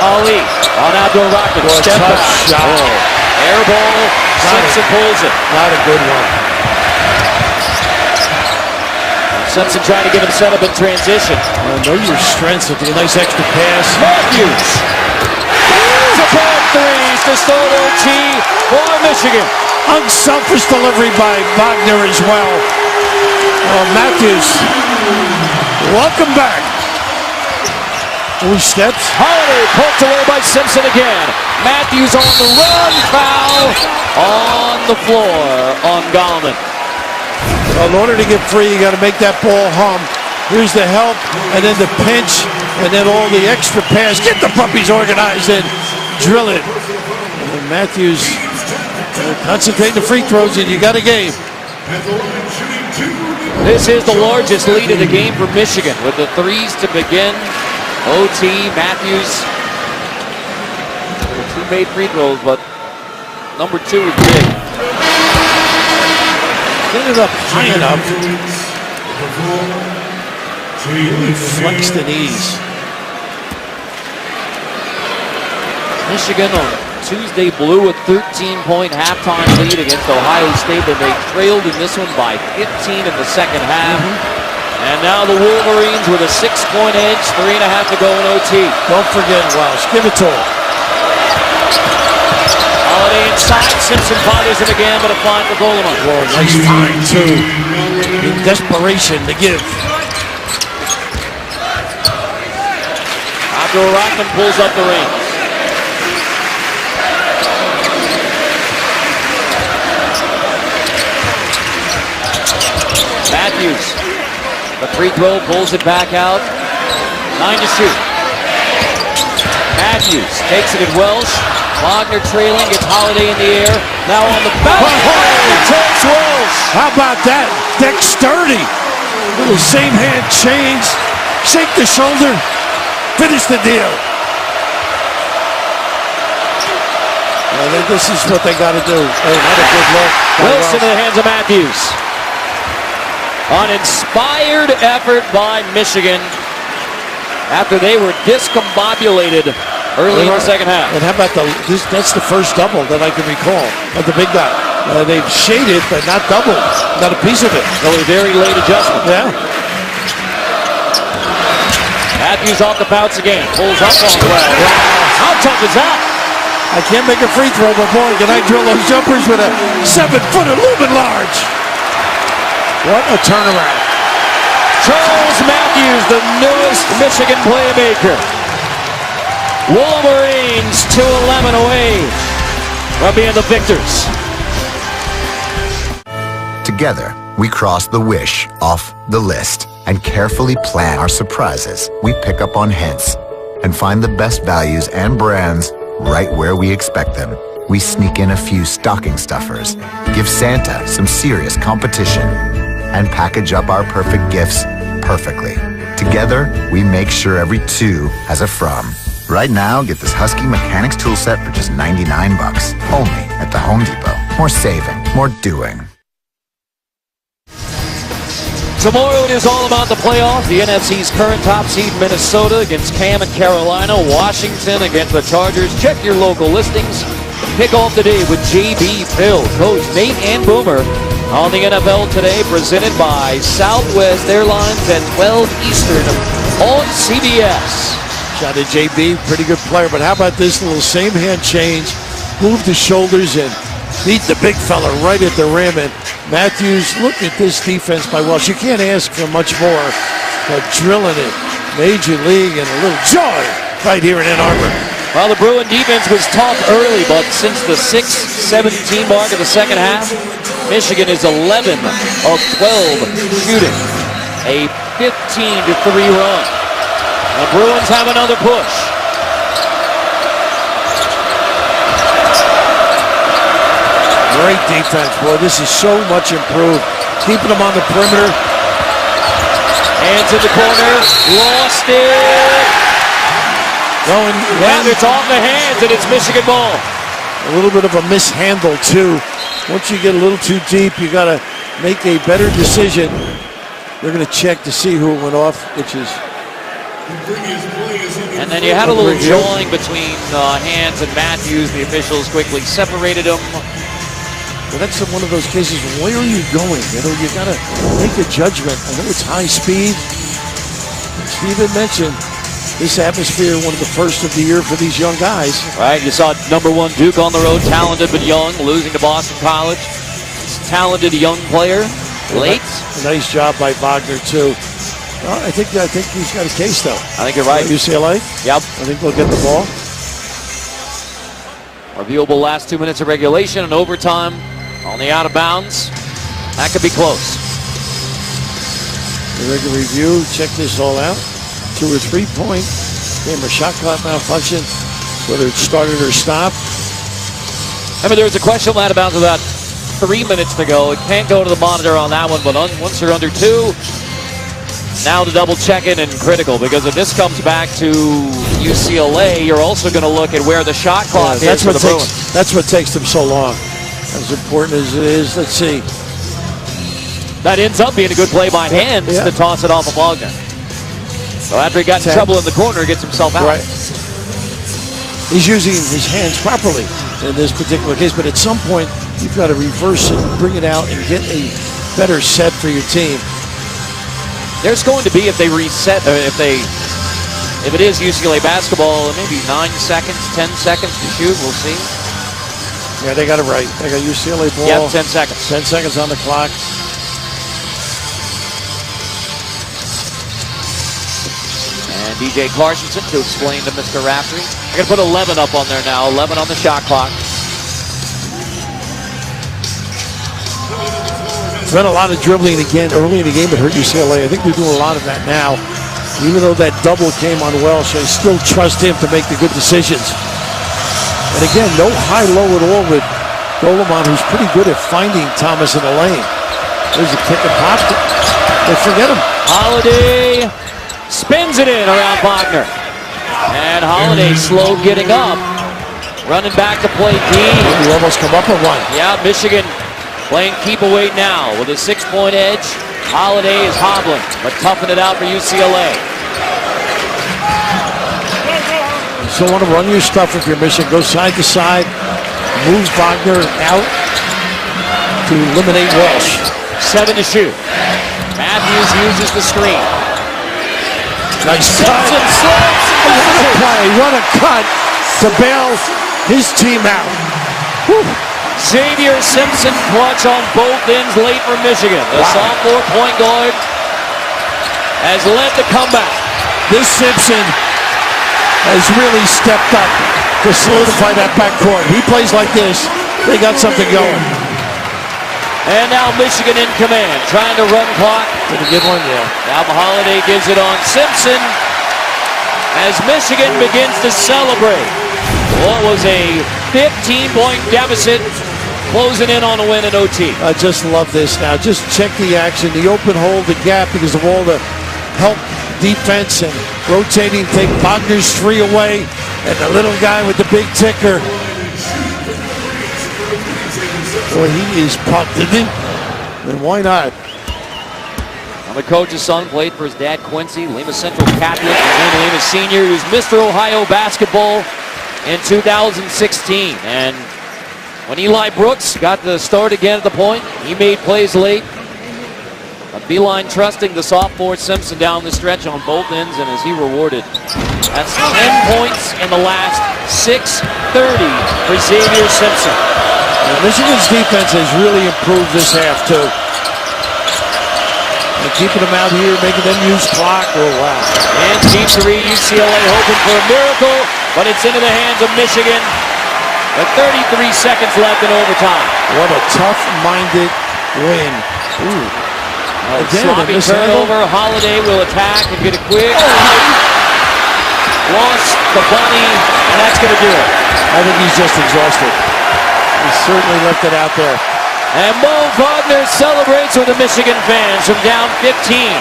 B: Ali on Abdul Rahman. Step back.
C: Shot.
B: Oh. Air ball. Simpson pulls it.
C: Not a good one.
B: Simpson trying to get him set up in transition.
C: Know your strengths with a nice extra pass.
B: Matthews. Support threes to start OT for Michigan.
C: Unselfish delivery by Wagner as well. Matthews. Welcome back. Steps.
B: Holiday poked away by Simpson again. Matthews on the run. Foul on the floor on Gallman.
C: In order to get free, you got to make that ball hum. Here's the help, and then the pinch, and then all the extra pass. Get the puppies organized and drill it. And Matthews concentrating the free throws, and you got a game.
B: This is the largest lead of the game for Michigan with the threes to begin. OT, Matthews. Two made free throws, but number two is big.
C: Ended up high enough. Really flexed the knees.
B: Michigan on Tuesday blew a 13-point halftime lead against Ohio State, but they trailed in this one by 15 in the second half. And now the Wolverines with a 6-point edge, 3.5 to go in OT.
C: Don't forget Welsh. Give it to him.
B: Holiday inside. Simpson bothers him again, but a fine for Goleman.
C: Whoa, nice find, too. In desperation to give.
B: Abdul Rahman pulls up the ring. Matthews. The free throw, pulls it back out. 9 to shoot. Matthews takes it at Welsh. Wagner trailing, gets Holiday in the air. Now on the bounce. Takes Welsh.
C: How about that? Dexterity. Little same hand change. Shake the shoulder. Finish the deal. This is what they got to do. Oh, not a good look.
B: Wilson in the hands of Matthews. An inspired effort by Michigan after they were discombobulated early in the second half.
C: And how about that's the first double that I can recall of the big guy. They've shaded, but not doubled. Not a piece of it.
B: So a very late adjustment.
C: Yeah.
B: Matthews off the bounce again. Pulls up on well. Wow. How tough is that?
C: I can't make a free throw, but boy, can I drill those jumpers with a 7-footer, a little bit large. What a turnaround.
B: Charles Matthews, the newest Michigan playmaker. Wolverines 2-11 away from being the victors.
O: Together, we cross the wish off the list and carefully plan our surprises. We pick up on hints and find the best values and brands right where we expect them. We sneak in a few stocking stuffers, give Santa some serious competition, and package up our perfect gifts perfectly. Together, we make sure every two has a from. Right now, get this Husky Mechanics tool set for just $99, only at the Home Depot. More saving, more doing.
B: Tomorrow it is all about the playoff. The NFC's current top seed Minnesota against Cam and Carolina. Washington against the Chargers. Check your local listings. Kick off the day with JB, Phil, Coach Nate, and Boomer on the NFL Today, presented by Southwest Airlines at 12 Eastern on CBS.
C: Got a JB, pretty good player. But how about this little same hand change? Move the shoulders and beat the big fella right at the rim. And Matthews, look at this defense by Welsh. You can't ask for much more, but drilling it. Major league and a little joy right here in Ann Arbor.
B: Well, the Bruin defense was tough early, but since the 6-17 mark of the second half, Michigan is 11 of 12 shooting. A 15-3 run. The Bruins have another push.
C: Great defense, boy. This is so much improved. Keeping them on the perimeter.
B: Hands in the corner. Lost it.
C: Going,
B: and it's off the hands, and it's Michigan ball.
C: A little bit of a mishandle, too. Once you get a little too deep, you got to make a better decision. They're going to check to see who went off, which is...
B: And then you had a little jawing between Hands and Matthews. The officials quickly separated them.
C: Well, that's one of those cases. Where are you going? You know, you got to make a judgment. I know it's high speed. Steven mentioned this atmosphere, one of the first of the year for these young guys.
B: Right, you saw #1 Duke on the road, talented but young, losing to Boston College. Talented young player, late.
C: A nice job by Wagner too. Well, I think he's got a case though.
B: I think you're right.
C: UCLA.
B: Yep.
C: I think they'll get the ball.
B: Reviewable last 2 minutes of regulation and overtime on the out of bounds. That could be close.
C: The regular review. Check this all out. 2 or 3 point game or shot clock malfunction, whether it started or stopped.
B: I mean, there was a question out of bounds about 3 minutes to go. It can't go to the monitor on that one, but once you're under 2, now the double check-in and critical, because if this comes back to UCLA, you're also going to look at where the shot clock is for the Bruins.
C: That's what takes them so long. As important as it is, let's see.
B: That ends up being a good play by Hands to toss it off of Wagner. So after he got in trouble in the corner, he gets himself out.
C: Right. He's using his hands properly in this particular case, but at some point, you've got to reverse it, bring it out, and get a better set for your team.
B: There's going to be, if they reset, if it is UCLA basketball, maybe 9 seconds, 10 seconds to shoot. We'll see.
C: Yeah, they got it right. They got UCLA ball.
B: Yep, 10 seconds.
C: 10 seconds on the clock.
B: And DJ Carsonson to explain to Mr. Raftery. I'm going to put 11 up on there now. 11 on the shot clock.
C: Done a lot of dribbling again early in the game. It hurt UCLA. I think they're doing a lot of that now. Even though that double came on Welsh, I still trust him to make the good decisions. And again, no high-low at all with Golemon, who's pretty good at finding Thomas in the lane. There's a kick and pop. They forget him.
B: Holiday spins it in around Wagner. And Holiday slow getting up. Running back to play D.
C: You almost come up with one.
B: Yeah, Michigan playing keep away now with a 6-point edge. Holiday is hobbling, but toughing it out for UCLA.
C: You still want to run your stuff if you're Michigan. Go side to side. Moves Wagner out to eliminate Welsh.
B: 7 to shoot. Matthews uses the screen.
C: Nice cut. What a cut to bail his team out. Whew.
B: Xavier Simpson clutch on both ends late for Michigan. The sophomore point guard has led the comeback.
C: This Simpson has really stepped up to solidify that backcourt. He plays like this, they got something going.
B: And now Michigan in command, trying to run clock.
C: Did a good one, yeah.
B: Now Holiday gives it on Simpson as Michigan begins to celebrate. What was a 15-point deficit, closing in on a win in OT.
C: I just love this now. Just check the action, the open hole, the gap, because of all the help defense and rotating, take Wagner's 3 away, and the little guy with the big ticker. Boy, he is pumped, isn't he? And why not?
B: Well, the coach's son played for his dad, Quincy, Lima Central Catholic, and Lima Senior, who's Mr. Ohio basketball in 2016. And when Eli Brooks got the start again at the point, he made plays late. Beeline trusting the sophomore Simpson down the stretch on both ends, and as he rewarded. That's 10 points in the last 6:30 for Xavier Simpson.
C: Michigan's defense has really improved this half, too. And keeping them out here, making them use clock. Oh, wow.
B: And deep three, UCLA hoping for a miracle, but it's into the hands of Michigan with 33 seconds left in overtime.
C: What a tough-minded win. Ooh.
B: Sloppy turnover. Holiday will attack and get a quick. Lost the bunny, and that's going to do it.
C: I think he's just exhausted. He certainly left it out there.
B: And Mo Wagner celebrates with the Michigan fans from down 15.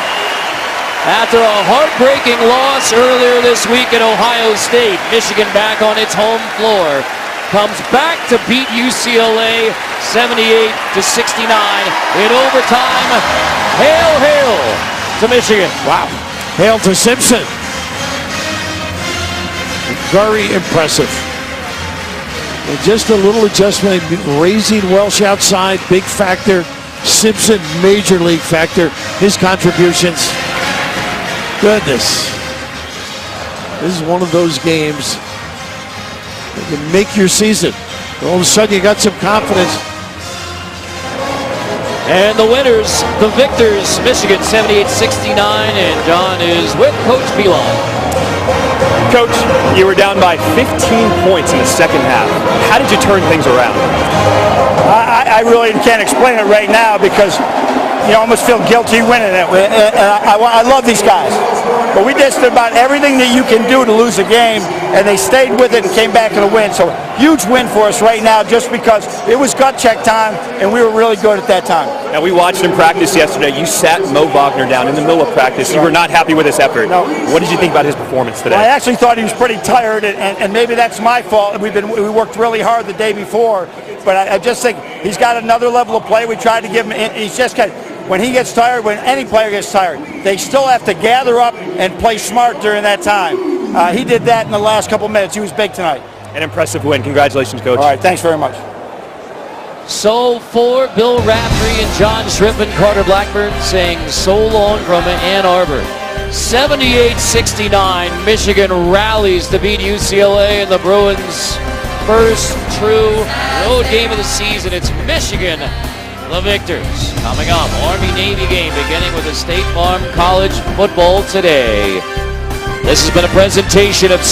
B: After a heartbreaking loss earlier this week at Ohio State, Michigan back on its home floor comes back to beat UCLA 78-69 in overtime. Hail, hail to Michigan.
C: Wow. Hail to Simpson. Very impressive. And just a little adjustment, raising Welsh outside, big factor. Simpson, major league factor. His contributions. Goodness. This is one of those games that can make your season. All of a sudden, you got some confidence.
B: And the winners, the victors, Michigan 78-69, and John is with Coach Beeline.
A: Coach, you were down by 15 points in the second half. How did you turn things around?
P: I really can't explain it right now because you almost feel guilty winning it. I love these guys. But we just did about everything that you can do to lose a game, and they stayed with it and came back in a win. So huge win for us right now just because it was gut check time, and we were really good at that time.
A: Now, we watched him practice yesterday. You sat Mo Wagner down in the middle of practice. You were not happy with his effort.
P: No.
A: What did you think about his performance today?
P: Well, I actually thought he was pretty tired, and maybe that's my fault. We worked really hard the day before, but I just think he's got another level of play. We tried to give him. He's just got. When he gets tired, when any player gets tired, they still have to gather up and play smart during that time. He did that in the last couple minutes. He was big tonight.
A: An impressive win. Congratulations, Coach.
P: All right, thanks very much.
B: So for Bill Raftery and John Schrippen, Carter Blackburn saying so long from Ann Arbor. 78-69, Michigan rallies to beat UCLA in the Bruins' first true road game of the season. It's Michigan, the victors. Coming up, Army-Navy game beginning with the State Farm College football today. This has been a presentation of